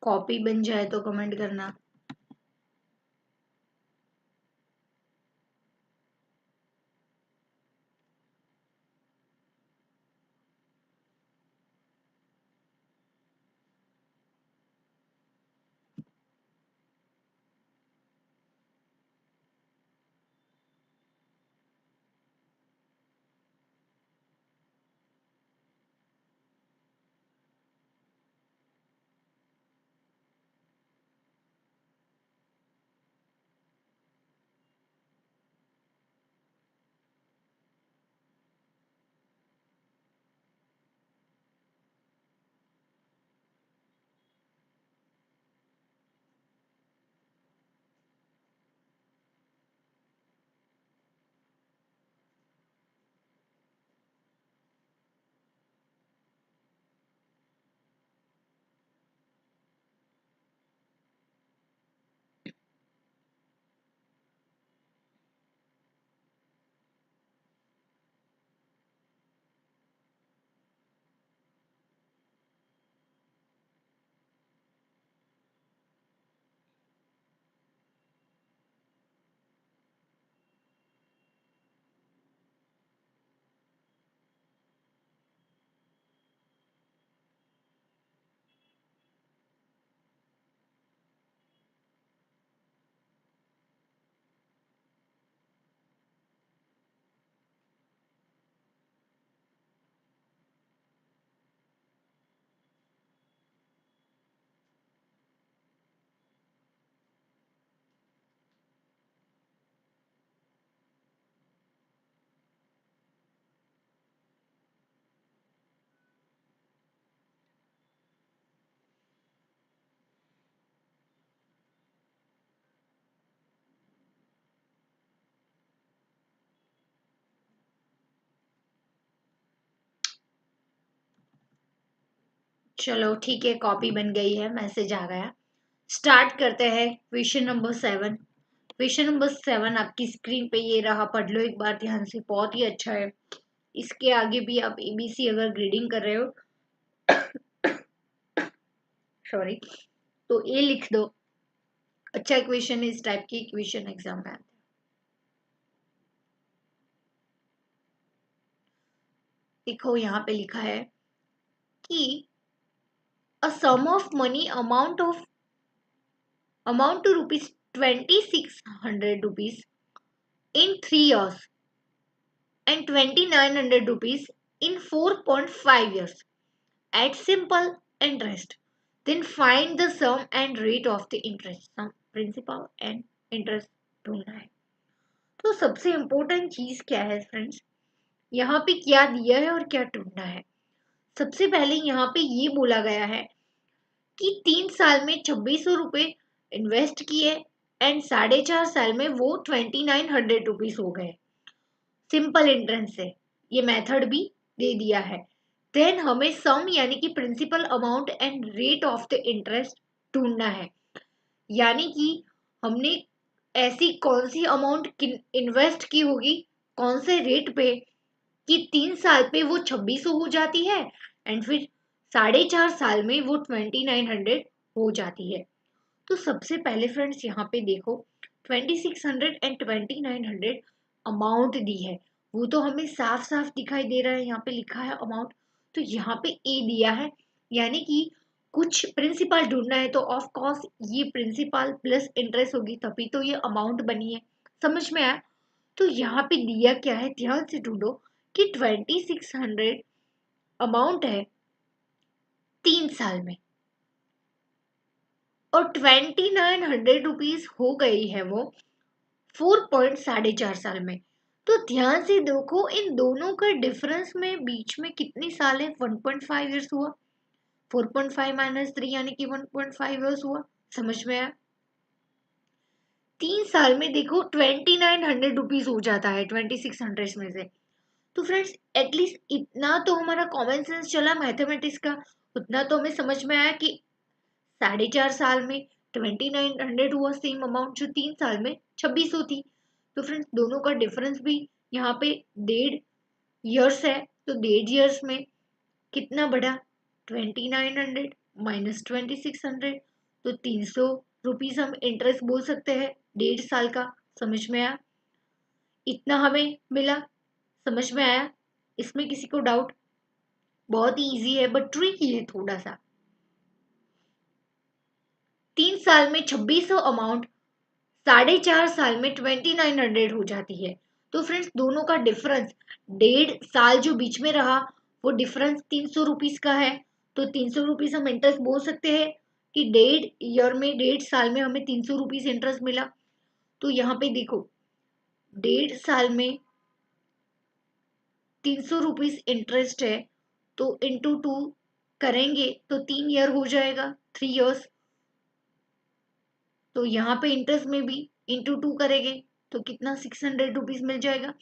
कॉपी बन जाए तो कमेंट करना। चलो ठीक है, कॉपी बन गई है, मैसेज आ गया। स्टार्ट करते हैं क्वेश्चन नंबर 7। क्वेश्चन नंबर 7 आपकी स्क्रीन पे ये रहा, पढ़ लो एक बार ध्यान से, बहुत ही अच्छा है। इसके आगे भी आप एबीसी अगर ग्रीडिंग कर रहे हो सॉरी, तो ए लिख दो। अच्छा क्वेश्चन, इस टाइप की क्वेश्चन एग्जाम में आते हैं। देखो यहाँ पे लिखा है कि a sum of money amount to rupees 2600 rupees in 3 years and 2900 rupees in 4.5 years at simple interest, then find the sum and rate of the interest, sum principal and interest ढूंढना है। तो सबसे इम्पोर्टेंट चीज क्या है friends, यहाँ पे क्या दिया है और क्या ढूंढना है। सबसे पहले यहाँ पे ये बोला गया है कि 3 साल में 2600 रुपए इन्वेस्ट किए एंड 4.5 साल में वो 2900 रुपीज हो गए सिंपल इंटरेस्ट से। ये मेथड भी दे दिया है। देन हमें सम यानी कि principal amount and rate of the interest ढूंढना है। यानी कि हमने ऐसी कौन सी अमाउंट इन्वेस्ट की होगी, कौन से रेट पे, कि 3 साल पे वो 2600 हो जाती है एंड फिर 4.5 साल में वो 2900 हो जाती है। तो सबसे पहले फ्रेंड्स यहाँ पे देखो 2600 एंड 2900 अमाउंट दी है, वो तो हमें साफ साफ दिखाई दे रहा है, यहाँ पे लिखा है अमाउंट। तो यहाँ पे ए दिया है, यानी कि कुछ प्रिंसिपल ढूंढना है, तो ऑफ कोर्स ये प्रिंसिपल प्लस इंटरेस्ट होगी, तभी तो ये अमाउंट बनी है। समझ में आया? तो यहाँ पे दिया क्या है, ध्यान से ढूंढो कि 2600 अमाउंट है 3 साल में, और 2900 रुपीज हो गई है वो 4.4 साल में। तो ध्यान से देखो इन दोनों का डिफरेंस में बीच में कितनी साल है, 1.5 ईयर्स हुआ। 4.5 माइनस 3 यानी कि 1.5 ईयर्स हुआ। समझ में आया? 3 साल में देखो 2900 रुपीज हो जाता है 2600 में से। तो फ्रेंड्स एटलीस्ट इतना तो हमारा कॉमन सेंस चला मैथमेटिक्स का, उतना तो हमें समझ में आया कि 4.5 साल में 2900 हुआ, सेम अमाउंट जो 3 साल में 2600 थी। तो फ्रेंड्स दोनों का डिफरेंस भी यहाँ पे 1.5 ईयर्स है, तो 1.5 ईयर्स में कितना बढ़ा, 2900 माइनस 2600, तो 300 रुपीज हम इंटरेस्ट बोल सकते हैं 1.5 साल का। समझ में आया? इतना हमें मिला। समझ में आया? इसमें किसी को डाउट? बहुत ही इजी है बट ट्रिकी है थोड़ा सा। 3 साल में 2600 अमाउंट 4.5 साल में 2900 हो जाती है। तो फ्रेंड्स दोनों का डिफरेंस 1.5 साल जो बीच में रहा, वो डिफरेंस 300 रुपीज का है। तो 300 रुपीज हम इंटरेस्ट बोल सकते हैं कि 1.5 ईयर में 1.5 साल में हमें 300 रुपीज इंटरेस्ट मिला। तो यहाँ पे देखो 1.5 साल में 300 रुपीज इंटरेस्ट है, तो इंटू 2 करेंगे तो 3 ईयर हो जाएगा, 3 ईयर्स। तो यहाँ पे इंटरेस्ट में भी इंटू 2 करेंगे तो कितना 600 रुपीज मिल जाएगा।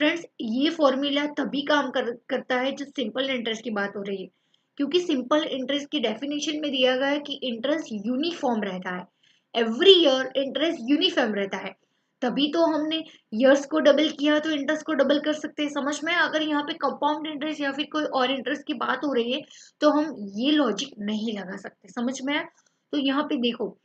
फ्रेंड्स ये फॉर्मूला तभी काम करता है जब सिंपल इंटरेस्ट की बात हो रही है, क्योंकि सिंपल इंटरेस्ट की डेफिनेशन में दिया गया है कि इंटरेस्ट यूनिफॉर्म रहता है, एवरी ईयर इंटरेस्ट यूनिफॉर्म रहता है। तभी तो हमने ईयर्स को डबल किया तो इंटरेस्ट को डबल कर सकते हैं। समझ में? अगर यहाँ पे कंपाउंड इंटरेस्ट या फिर कोई और इंटरेस्ट की बात हो रही है तो हम ये लॉजिक नहीं लगा सकते। समझ में आया? तो यहाँ पे देखो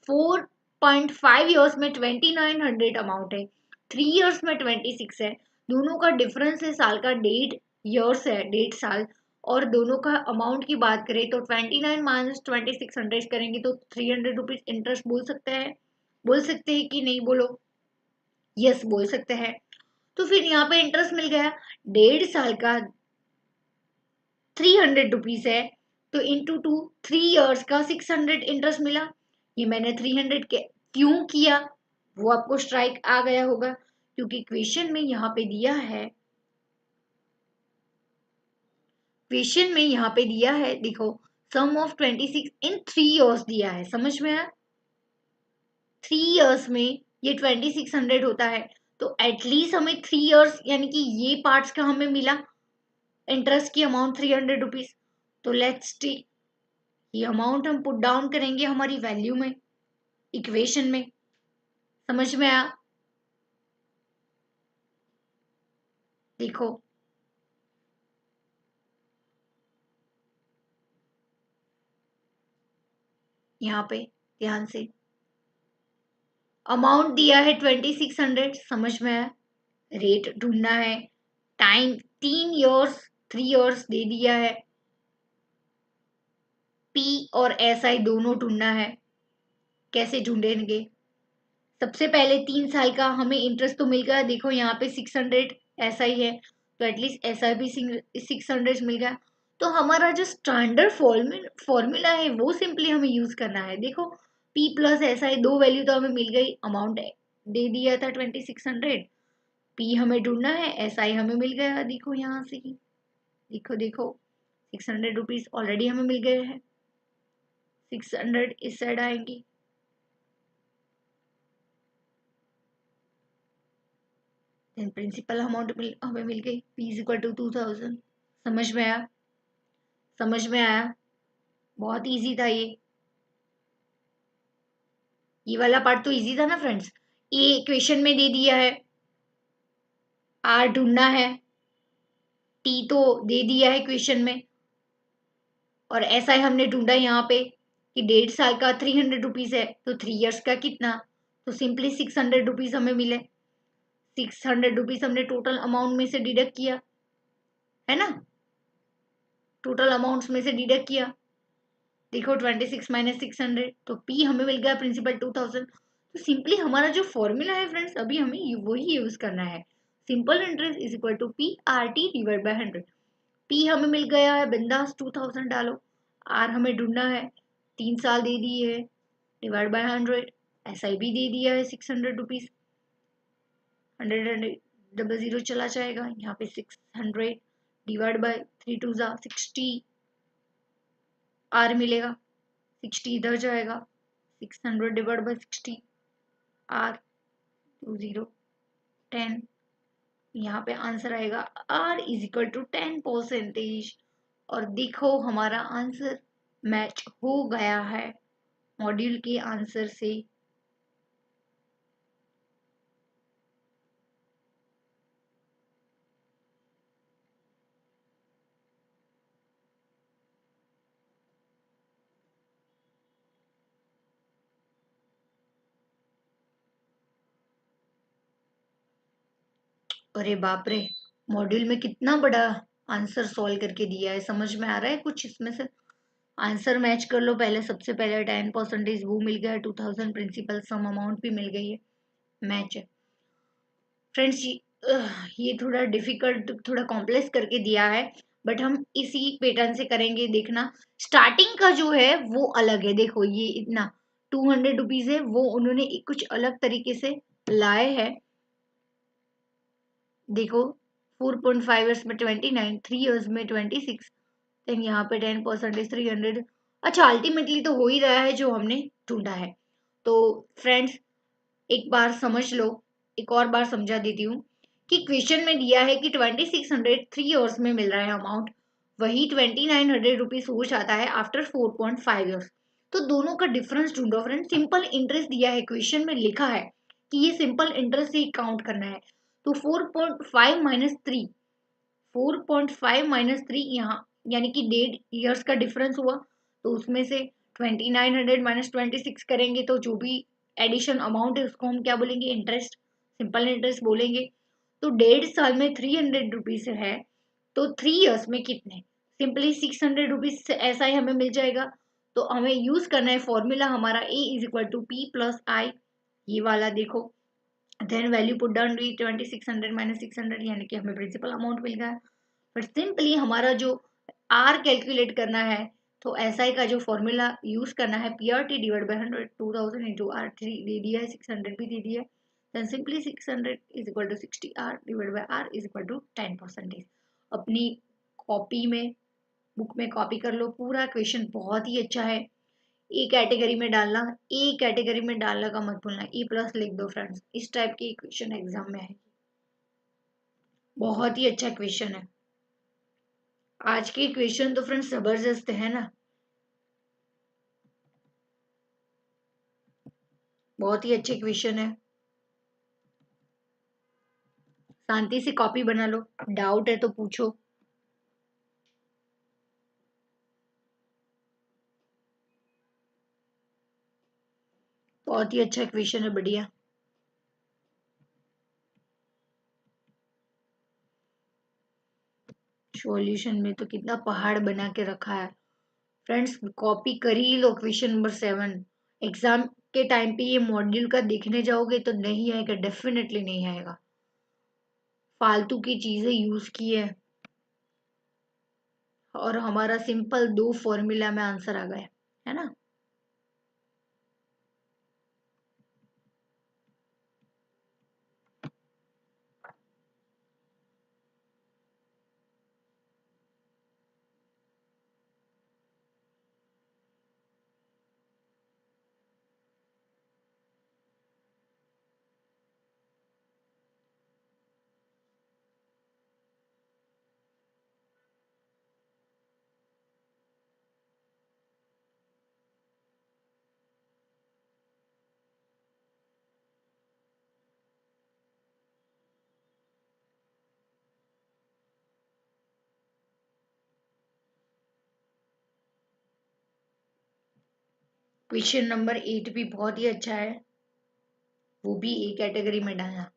4.5 ईयर्स में 2900 अमाउंट है, 3 ईयर्स में 26 है, दोनों का डिफरेंस है साल का 1.5 ईयर्स है, 1.5 साल। और दोनों का अमाउंट की बात करें तो 29 माइनस 2600 करेंगे तो 300 रुपीज इंटरेस्ट बोल सकते हैं। बोल सकते हैं कि नहीं? बोलो। यस बोल सकते हैं। तो फिर यहाँ पे इंटरेस्ट मिल गया 1.5 साल का 300 रुपीज है, तो इंटू 2 3 ईयर्स का 600 इंटरेस्ट मिला। ये मैंने 300 के क्यों किया वो आपको स्ट्राइक आ गया होगा, क्योंकि क्वेश्चन में यहाँ पे दिया है, क्वेश्चन में यहाँ पे दिया है देखो सम ऑफ 26 इन 3 ईयर्स दिया है। समझ में आया? 3 ईयर्स में ये 2600 होता है, तो एटलीस्ट हमें 3 ईयर्स यानी कि ये पार्ट्स का हमें मिला इंटरेस्ट की अमाउंट 300 रुपीज। तो लेट्स टेक ये अमाउंट हम पुट डाउन करेंगे हमारी वैल्यू में, इक्वेशन में। समझ में आया? देखो यहाँ पे ध्यान से अमाउंट दिया है 2600। समझ में आया? रेट ढूंढना है, टाइम 3 ईयर्स 3 ईयर्स दे दिया है, पी और एस आई दोनों ढूंढना है। कैसे ढूंढेंगे? सबसे पहले 3 साल का हमें इंटरेस्ट तो मिल गया, देखो यहाँ पे 600 एस आई है, तो एटलीस्ट एस आई भी 600 मिल गया। तो हमारा जो स्टैंडर्ड फॉर्मूला है वो सिंपली हमें यूज करना है। देखो पी प्लस एस आई दो वैल्यू तो हमें मिल गई, अमाउंट दे दिया था 2600, पी हमें ढूंढना है, एस आई हमें मिल गया। देखो यहाँ से ही देखो देखो 600 रुपीज ऑलरेडी हमें मिल गए हैं, 600 इस साइड आएंगी, देन प्रिंसिपल अमाउंट हमें मिल गई, p इज इक्वल टू 2000। समझ में आया? समझ में आया? बहुत इजी था ये वाला पार्ट तो इजी था ना फ्रेंड्स। ये इक्वेशन में दे दिया है, आर ढूंढना है, टी तो दे दिया है क्वेश्चन में, और ऐसा ही हमने ढूंढा यहाँ पे कि 1.5 साल का 300 रुपीज है, तो 3 इयर्स का कितना, तो सिंपली 600 रुपीज हमें मिले। 600 रुपीज हमने टोटल अमाउंट में से डिडक्ट किया, है ना, टोटल अमाउंट्स में से डिडक्ट किया। देखो 26 - 600, तो पी हमें मिल गया प्रिंसिपल 2000। तो सिंपली हमारा जो फॉर्मूला है फ्रेंड्स, अभी हमें वही यूज करना है। Simple interest is equal to P R T divide by 100। P हमें मिल गया है, बिंदास 2000 डालो। आर हमें ढूंढना है, 3 साल दे दिए है, डिवाइड बाय 100। एस आई बी दे दिया है 600 रुपीज, 100 डबल जीरो चला जाएगा यहाँ पे, 600 डिवाइड बाय 3 2 60, आर मिलेगा, 60 इधर जाएगा, 600 डिवाइड बाय 60, आर 20 10, यहाँ पे आंसर आएगा आर इज इक्वल टू 10%। और देखो हमारा आंसर मैच हो गया है मॉड्यूल के आंसर से। अरे बाप रे, मॉड्यूल में कितना बड़ा आंसर सॉल्व करके दिया है, समझ में आ रहा है कुछ इसमें से? आंसर मैच कर लो पहले, सबसे पहले 10% वो मिल गया, 2000 प्रिंसिपल सम अमाउंट भी मिल गई है, मैच है। फ्रेंड्स ये थोड़ा डिफिकल्ट, थोड़ा कॉम्प्लेक्स करके दिया है, बट हम इसी पैटर्न से करेंगे। देखना स्टार्टिंग का जो है वो अलग है, देखो ये इतना 200 रुपीज है, वो उन्होंने कुछ अलग तरीके से लाए हैं। देखो 4.5 ईयर्स में 29, 3 इयर्स में 26, देन यहाँ पे 10% 300। अच्छा अल्टीमेटली तो हो ही रहा है जो हमने ढूंढा है। तो फ्रेंड्स एक बार समझ लो, एक और बार समझा देती हूँ कि क्वेश्चन में दिया है कि 2600 3 इयर्स में मिल रहा है अमाउंट, वही 2900 रुपीज हो जाता है आफ्टर 4.5 इयर्स। तो दोनों का डिफरेंस ढूंढो फ्रेंड। सिंपल इंटरेस्ट दिया है, क्वेश्चन में लिखा है कि ये सिंपल इंटरेस्ट से काउंट करना है, तो 4.5 माइनस 3, 4.5 - 3 यहाँ, यानी कि 1.5 इयर्स का डिफरेंस हुआ, तो उसमें से 2900 माइनस 26 करेंगे तो जो भी एडिशन अमाउंट है उसको हम क्या बोलेंगे, इंटरेस्ट, सिंपल इंटरेस्ट बोलेंगे। तो 1.5 साल में 300 रुपीज है, तो 3 इयर्स में कितने, सिंपली 600 रुपीज ऐसा ही हमें मिल जाएगा। तो हमें यूज करना है फॉर्मूला हमारा A is equal to P plus I, ये वाला देखो। देन वैल्यू पुट डाउन हुई 2600 माइनस 600, यानी कि हमें प्रिंसिपल अमाउंट मिल गया। बट सिंपली हमारा जो आर कैलकुलेट करना है, तो एस आई का जो फॉर्मूला यूज करना है, P R T divide by 100, 2000 into R three दे दिया है, 600 भी दे दिया है। Then simply 600 is equal to 60 R divide by R is equal to 10%। अपनी कॉपी में, बुक में कॉपी कर लो, पूरा क्वेश्चन बहुत ही अच्छा है। ए कैटेगरी में डालना, ए कैटेगरी में डालना का मत भूलना, ए प्लस लिख दो फ्रेंड्स, इस टाइप की क्वेश्चन एग्जाम में है, बहुत ही अच्छा क्वेश्चन है। आज के क्वेश्चन तो फ्रेंड्स जबरदस्त है ना, बहुत ही अच्छे क्वेश्चन है। शांति से कॉपी बना लो, डाउट है तो पूछो। बहुत ही अच्छा क्वेश्चन है, बढ़िया। सॉल्यूशन में तो कितना पहाड़ बना के रखा है फ्रेंड्स, कॉपी कर ही लो क्वेश्चन नंबर 7। एग्जाम के टाइम पे ये मॉड्यूल का देखने जाओगे तो नहीं आएगा, डेफिनेटली नहीं आएगा, फालतू की चीजें यूज की है, और हमारा सिंपल 2 फॉर्मूला में आंसर आ गया, है ना। क्वेश्चन नंबर 8 भी बहुत ही अच्छा है, वो भी ए कैटेगरी में डाला।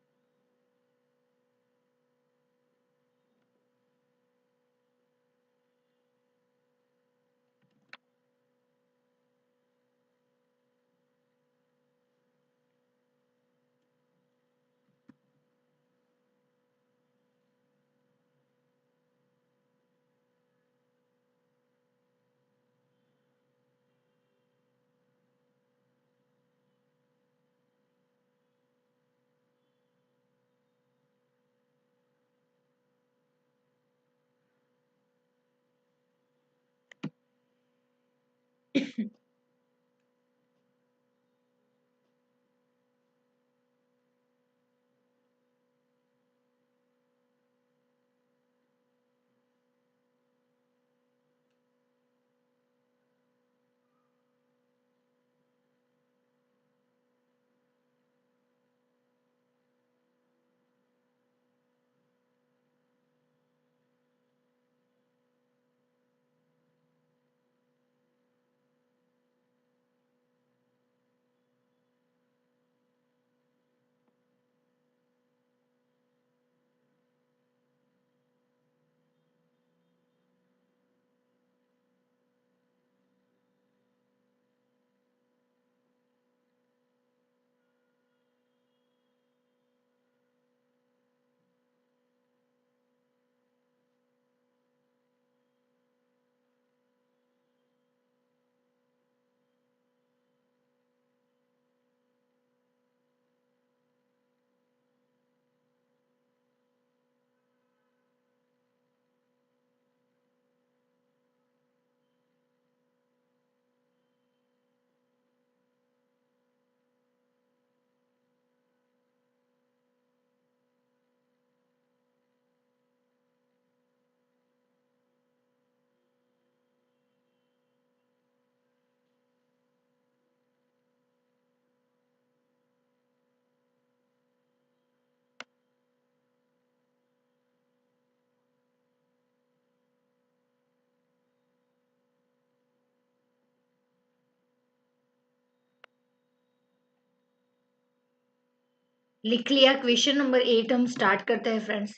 लिख लिया क्वेश्चन नंबर 8, हम स्टार्ट करते हैं फ्रेंड्स।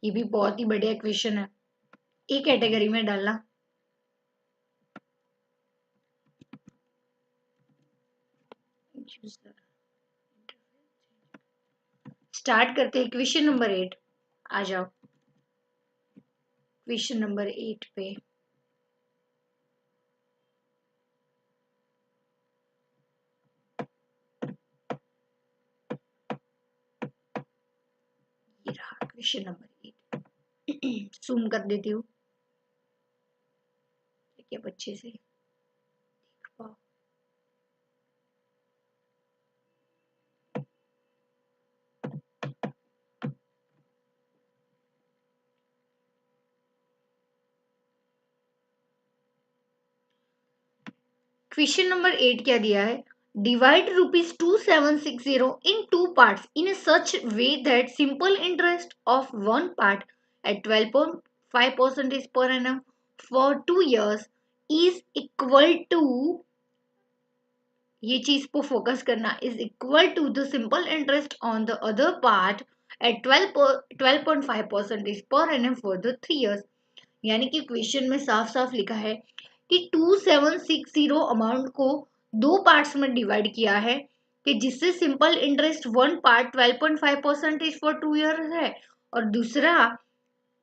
ये भी बहुत ही बढ़िया क्वेश्चन है, ए कैटेगरी में डालना। स्टार्ट करते हैं क्वेश्चन नंबर 8। आ जाओ क्वेश्चन नंबर 8 पे। ये रहा क्वेश्चन नंबर 8। जूम कर देती हूँ ताकि आप अच्छे से देख पाओ। क्वेश्चन नंबर 8 क्या दिया है? Divide ₹2760 in two parts in a such way that simple interest of one part at 12.5% per annum for 2 years is equal to, ये चीज को फोकस करना, is equal to the simple interest on the other part at 12.5% per annum for the 3 years। यानी कि question में साफ साफ लिखा है कि 2760 अमाउंट को दो पार्ट्स में डिवाइड किया है, कि जिससे simple interest one part 12.5% for 2 years है, और दूसरा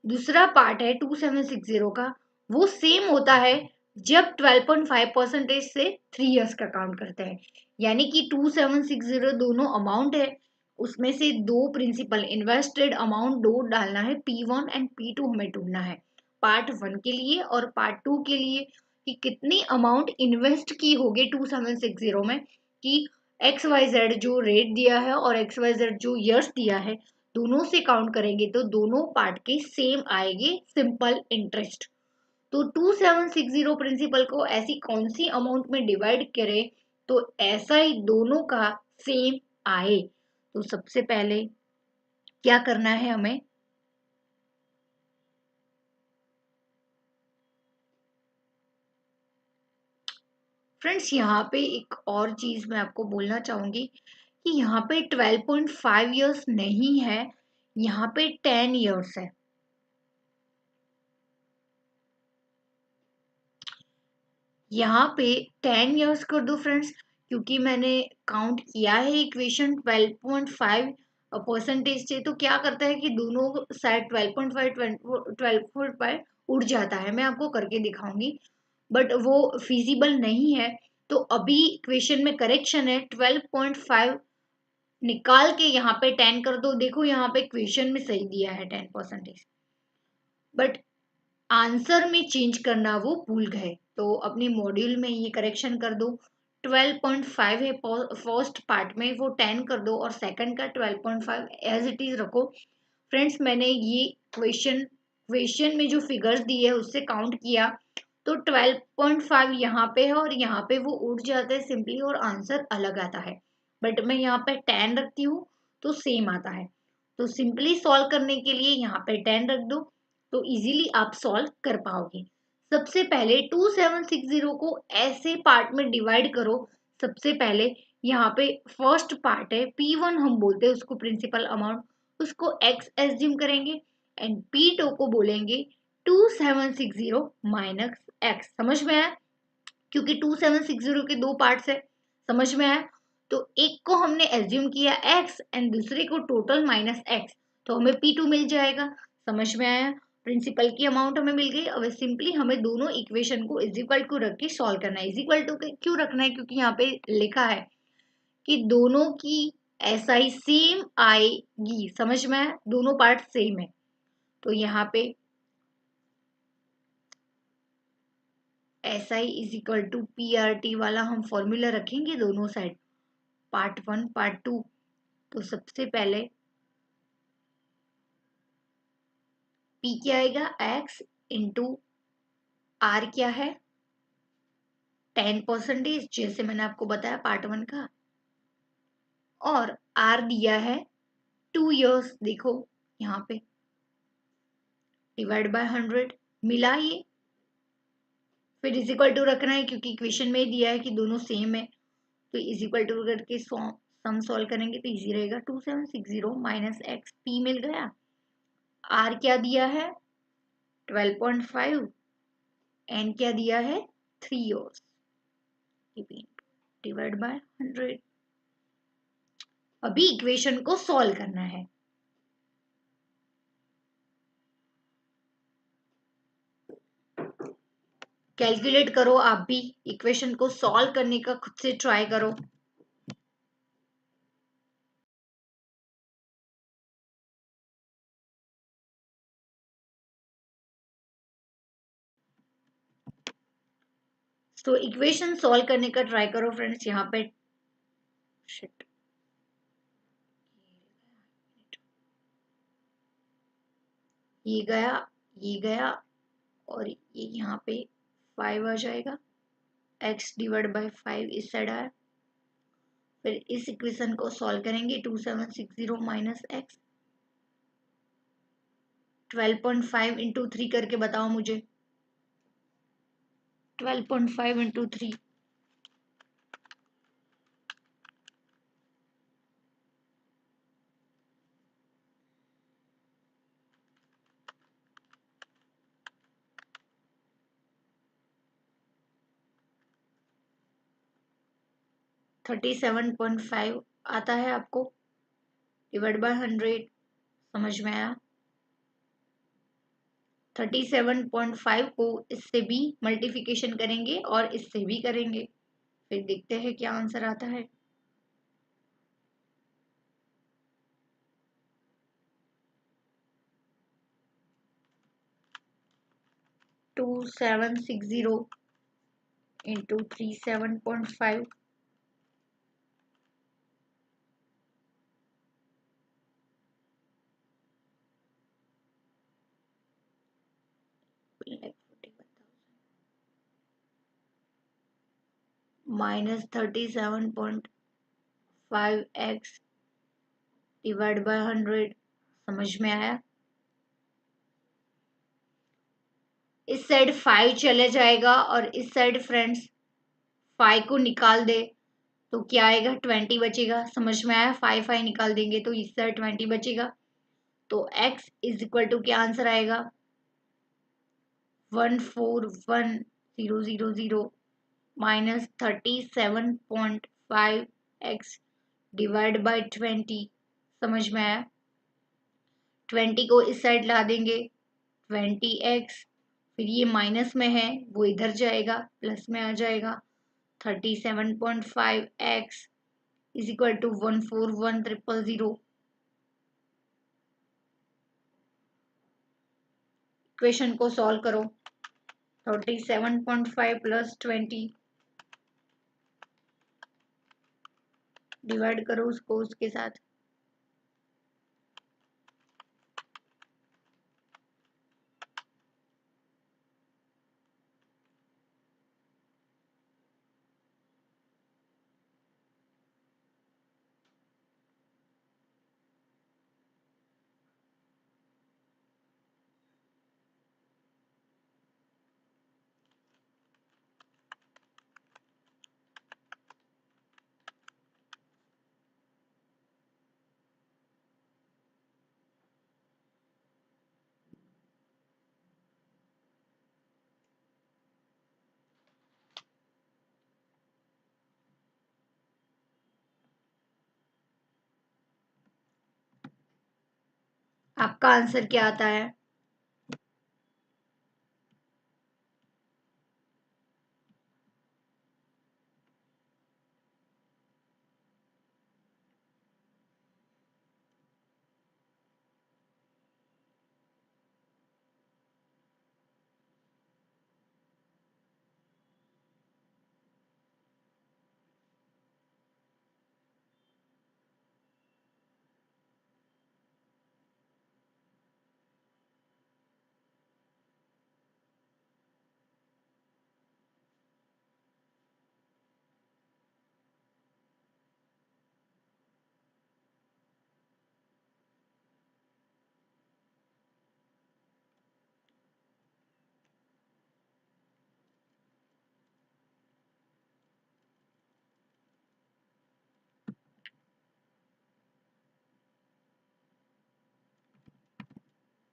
दूसरा पार्ट है 2760 का, वो सेम होता है जब 12.5% से 3 years का काउंट करते हैं। यानी कि 2760 दोनों अमाउंट है, उसमें से दो प्रिंसिपल इन्वेस्टेड अमाउंट दो डालना है, P1 एंड P2 हमें ढूंढना है पार्ट 1 के लिए और पार्ट 2 के लिए, कि कितनी अमाउंट इन्वेस्ट की होगी 2760 में, कि XYZ जो रेट दिया है और XYZ जो ईयर्स दिया है, दोनों से काउंट करेंगे तो दोनों पार्ट के सेम आएंगे सिंपल इंटरेस्ट। तो 2760 प्रिंसिपल को ऐसी कौन सी अमाउंट में डिवाइड करें तो ऐसा ही दोनों का सेम आए? तो सबसे पहले क्या करना है हमें? फ्रेंड्स यहाँ पे एक और चीज मैं आपको बोलना चाहूंगी कि यहाँ पे 12.5 ईयर्स नहीं है, यहाँ पे 10 ईयर्स है। यहाँ पे 10 ईयर्स कर दो फ्रेंड्स, क्योंकि मैंने काउंट किया है इक्वेशन 12.5 परसेंटेज से, तो क्या करता है कि दोनों साइड 12.5 उड़ जाता है। मैं आपको करके दिखाऊंगी बट वो फिजिबल नहीं है। तो अभी इक्वेशन में करेक्शन है, 12.5 निकाल के यहाँ पे 10 कर दो। देखो यहाँ पे इक्वेशन में सही दिया है 10%, बट आंसर में चेंज करना वो भूल गए, तो अपनी मॉड्यूल में ये करेक्शन कर दो। 12.5 है फर्स्ट पार्ट में, वो 10 कर दो और सेकंड का 12.5 एज इट इज रखो। फ्रेंड्स मैंने ये क्वेश्चन में जो फिगर्स दिए है उससे काउंट किया, तो 12.5 यहाँ पे है और यहाँ पे वो उड़ जाता है सिंपली और आंसर अलग आता है। बट मैं यहाँ पे 10 रखती हूँ तो सेम आता है। तो सिंपली सॉल्व करने के लिए यहाँ पे 10 रख दो, तो इजीली आप सॉल्व कर पाओगे। सबसे पहले 2760 को ऐसे पार्ट में डिवाइड करो। सबसे पहले यहाँ पे फर्स्ट पार्ट है P1, हम बोलते हैं उसको प्रिंसिपल अमाउंट, उसको x एज्यूम करेंगे एंड P2 को बोलेंगे 2760 माइनस x। समझ में आया? क्योंकि 2760 के दो पार्ट्स है। समझ में आया? तो एक को हमने एज्यूम किया x एंड दूसरे को टोटल माइनस x, तो हमें P2 मिल जाएगा। समझ में आया? प्रिंसिपल की अमाउंट हमें मिल गई। अब सिंपली हमें दोनों इक्वेशन को इज इक्वल टू रख के सॉल्व करना है। इज इक्वल टू क्यों रखना है? क्योंकि यहाँ पे लिखा है कि दोनों की SI सेम आएगी। समझ में आया? दोनों पार्ट सेम है, तो यहाँ पे SI is equal to PRT वाला हम फॉर्मूला रखेंगे दोनों साइड, पार्ट 1 पार्ट 2। तो सबसे पहले P क्या आएगा? X इंटू R क्या है? 10%, जैसे मैंने आपको बताया पार्ट 1 का, और R दिया है 2 ईयर्स। देखो यहाँ पे डिवाइड बाय 100 मिला ये, फिर इज इक्वल टू रखना है क्योंकि इक्वेशन में दिया है कि दोनों सेम है। तो इज इक्वल टू करके सम सॉल्व करेंगे तो इजी रहेगा। 2760 माइनस एक्स, पी मिल गया। आर क्या दिया है? 12.5, एन क्या दिया है? 3 ईयर्स, डिवाइड बाय 100। अभी इक्वेशन को सॉल्व करना है। कैलकुलेट करो आप भी, इक्वेशन को सॉल्व करने का खुद से ट्राई करो। तो इक्वेशन सॉल्व करने का ट्राई करो फ्रेंड्स। यहाँ पे शिट, ये गया और ये यहाँ पे 5 आ जाएगा। x डिवाइड बाय 5 इस साइड आया। फिर इस इक्वेशन को सॉल्व करेंगे। 2760 माइनस एक्स, 12.5 इंटू 3 करके बताओ मुझे। 12.5 इंटू 3, 37.5 आता है आपको, डिवाइड बाय 100। समझ में आया? 37.5 को इससे भी मल्टीप्लिकेशन करेंगे और इससे भी करेंगे, फिर देखते हैं क्या आंसर आता है। 2760 into 37.5, minus 37.5x divide by 100। समझ में आया? इस साइड 5 चले जाएगा और इस साइड फ्रेंड्स फाइव को निकाल दे तो क्या आएगा, 20 बचेगा। समझ में आया, फाइव फाइव निकाल देंगे तो इससे 20 बचेगा। तो x इज इक्वल टू क्या आंसर आएगा, 141,000 माइनस 37.5x डिवाइड बाई 20। समझ में आया। 20 को इस साइड ला देंगे, 20x, फिर ये माइनस में है वो इधर जाएगा, प्लस में आ जाएगा। 37.5x is equal to 141,000। Equation को सॉल्व करो। 37.5 प्लस 20 डिवाइड करो उसको उसके साथ। आपका आंसर क्या आता है?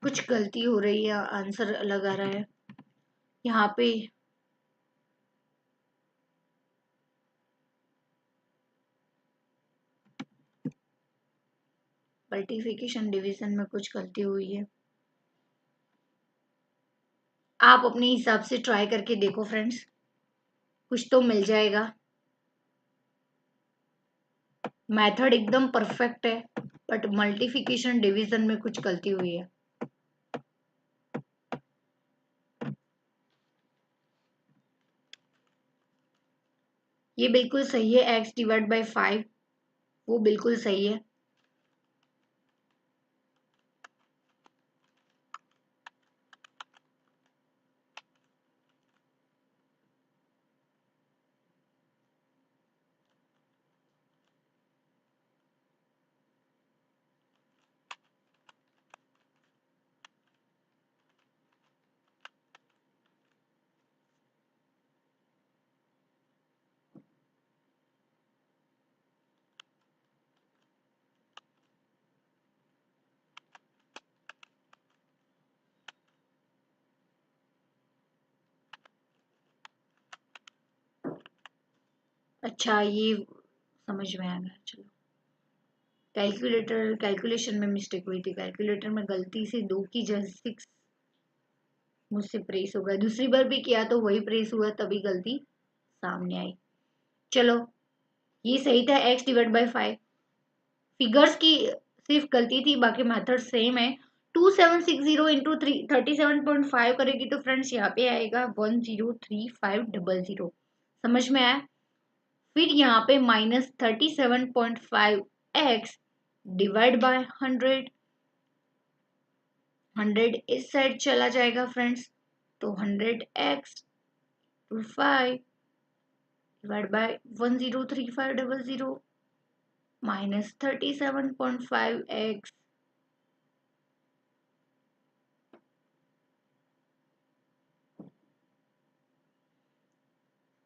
कुछ गलती हो रही है, आंसर अलग आ रहा है यहाँ पे। मल्टीप्लिकेशन डिवीजन में कुछ गलती हुई है। आप अपने हिसाब से ट्राई करके देखो फ्रेंड्स, कुछ तो मिल जाएगा। मेथड एकदम परफेक्ट है बट मल्टीप्लिकेशन डिवीजन में कुछ गलती हुई है। ये बिल्कुल सही है, x डिवाइड बाई 5 वो बिल्कुल सही है। अच्छा, ये समझ में आ गया। चलो, कैलकुलेशन में मिस्टेक हुई थी। कैलकुलेटर में गलती से 2 की जगह 6 मुझसे प्रेस हो गया। दूसरी बार भी किया तो वही प्रेस हुआ, तभी गलती सामने आई। चलो, ये सही था, x डिवाइड बाई 5। फिगर्स की सिर्फ गलती थी, बाकी मेथड सेम है। 2760 इंटू 37.5 करेगी तो फ्रेंड्स यहाँ पे आएगा 103500। समझ में आया। फिर यहाँ पे माइनस 37.5x डिवाइड बाय 100। 100 इस साइड चला जाएगा फ्रेंड्स, तो 100x to 5 divide by 103500 minus 37.5x।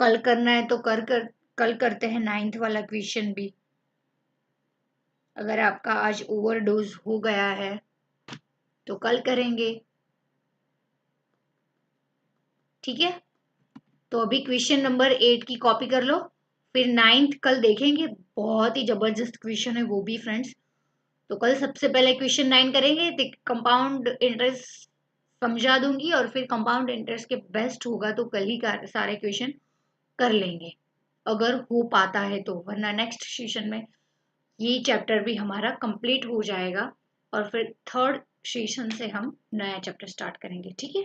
कल करना है तो कल करते हैं 9th वाला क्वेश्चन भी, अगर आपका आज ओवरडोज हो गया है तो कल करेंगे, ठीक है। तो अभी क्वेश्चन नंबर 8 की कॉपी कर लो, फिर 9th कल देखेंगे, बहुत ही जबरदस्त क्वेश्चन है वो भी फ्रेंड्स। तो कल सबसे पहले क्वेश्चन 9 करेंगे, कंपाउंड इंटरेस्ट समझा दूंगी, और फिर कंपाउंड इंटरेस्ट के बेस्ट होगा तो कल ही सारे क्वेश्चन कर लेंगे अगर हो पाता है तो, वरना नेक्स्ट सेशन में ये चैप्टर भी हमारा कंप्लीट हो जाएगा और फिर थर्ड सेशन से हम नया चैप्टर स्टार्ट करेंगे, ठीक है।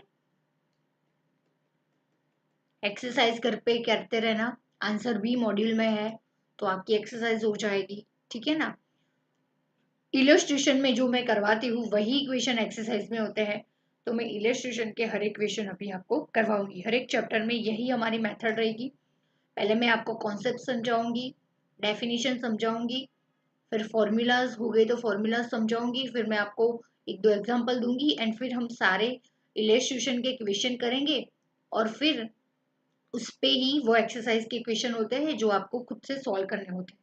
एक्सरसाइज घर पे करते रहना, आंसर भी मॉड्यूल में है तो आपकी एक्सरसाइज हो जाएगी, ठीक है ना। इलस्ट्रेशन में जो मैं करवाती हूँ वही इक्वेशन एक्सरसाइज में होते हैं, तो मैं इलस्ट्रेशन के हर एक क्वेश्चन अभी आपको करवाऊंगी, हर एक चैप्टर में यही हमारी मेथड रहेगी। पहले मैं आपको कॉन्सेप्ट समझाऊंगी, डेफिनेशन समझाऊंगी, फिर फॉर्मूलाज हो गए तो फॉर्मूलाज समझाऊंगी, फिर मैं आपको एक दो एग्जांपल दूंगी, एंड फिर हम सारे इलस्ट्रेशन के क्वेश्चन करेंगे, और फिर उस पे ही वो एक्सरसाइज के क्वेश्चन होते हैं जो आपको खुद से सॉल्व करने होते हैं,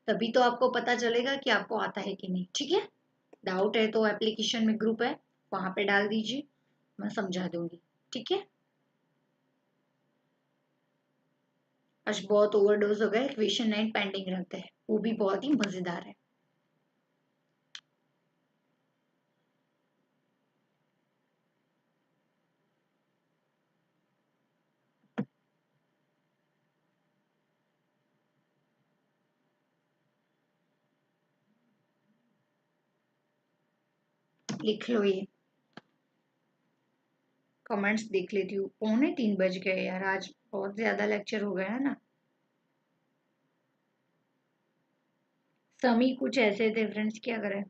तभी तो आपको पता चलेगा कि आपको आता है कि नहीं, ठीक है। डाउट है तो एप्लीकेशन में ग्रुप है, वहां पे डाल दीजिए, मैं समझा दूंगी, ठीक है। आज बहुत ओवरडोज हो गए, क्वेश्चन 9 पेंडिंग रखते हैं, वो भी बहुत ही मजेदार है। लिख लो, ये कमेंट्स देख लेती हूँ, 2:45 बज गए यार, आज बहुत ज्यादा लेक्चर हो गया है ना। समी कुछ ऐसे थे फ्रेंड्स, क्या करें।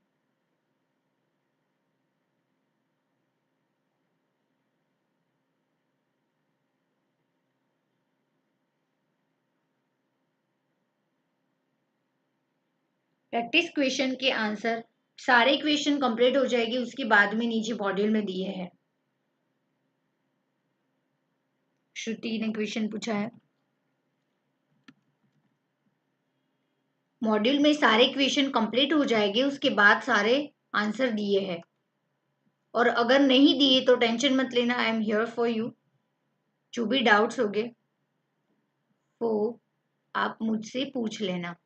प्रैक्टिस क्वेश्चन के आंसर सारे क्वेश्चन कंप्लीट हो जाएगी, उसके बाद में नीचे मॉड्यूल में दिए हैं। श्रुति ने क्वेश्चन पूछा है, मॉड्यूल में सारे क्वेश्चन कंप्लीट हो जाएंगे, उसके बाद सारे आंसर दिए हैं, और अगर नहीं दिए तो टेंशन मत लेना, I am here for you. जो भी डाउट्स होंगे वो आप मुझसे पूछ लेना।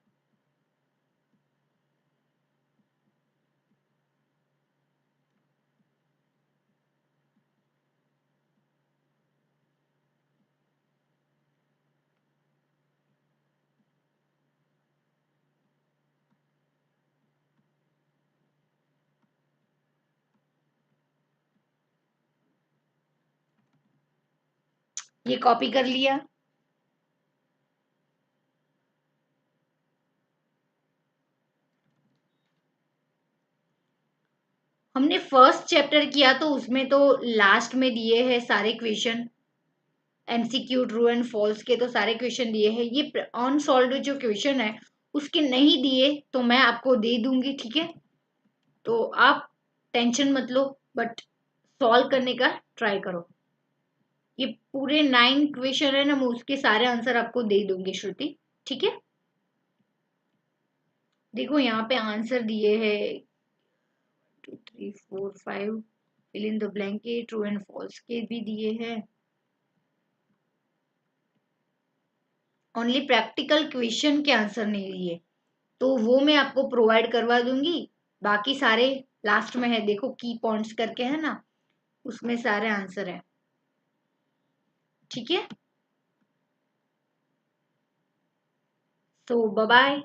ये कॉपी कर लिया, हमने फर्स्ट चैप्टर किया तो उसमें तो लास्ट में दिए हैं सारे question, MCQ true and false के तो सारे क्वेश्चन दिए हैं, ये अनसॉल्व्ड जो क्वेश्चन है उसके नहीं दिए तो मैं आपको दे दूंगी, ठीक है। तो आप टेंशन मत लो, बट सॉल्व करने का ट्राई करो। ये पूरे 9 क्वेश्चन है ना, मैं उसके सारे आंसर आपको दे दूंगी श्रुति, ठीक है। देखो यहाँ पे आंसर दिए हैं 2 3 4 5, fill in the blanket, true and false के भी दिए हैं, ओनली प्रैक्टिकल क्वेश्चन के आंसर नहीं दिए, तो वो मैं आपको प्रोवाइड करवा दूंगी। बाकी सारे लास्ट में है, देखो की पॉइंट्स करके है ना, उसमें सारे आंसर है, ठीक है। तो bye bye,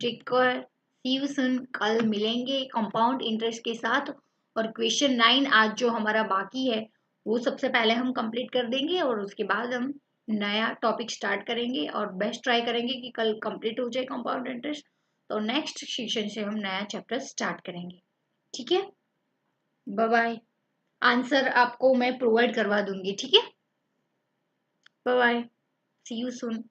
take care, see you soon, कल मिलेंगे कंपाउंड इंटरेस्ट के साथ, और क्वेश्चन 9 आज जो हमारा बाकी है वो सबसे पहले हम कंप्लीट कर देंगे, और उसके बाद हम नया टॉपिक स्टार्ट करेंगे, और बेस्ट ट्राई करेंगे कि कल कंप्लीट हो जाए कंपाउंड इंटरेस्ट, तो नेक्स्ट सेशन से हम नया चैप्टर स्टार्ट करेंगे, ठीक है। बाय बाय, आंसर आपको मैं प्रोवाइड करवा दूंगी, ठीक है। Bye bye, see you soon.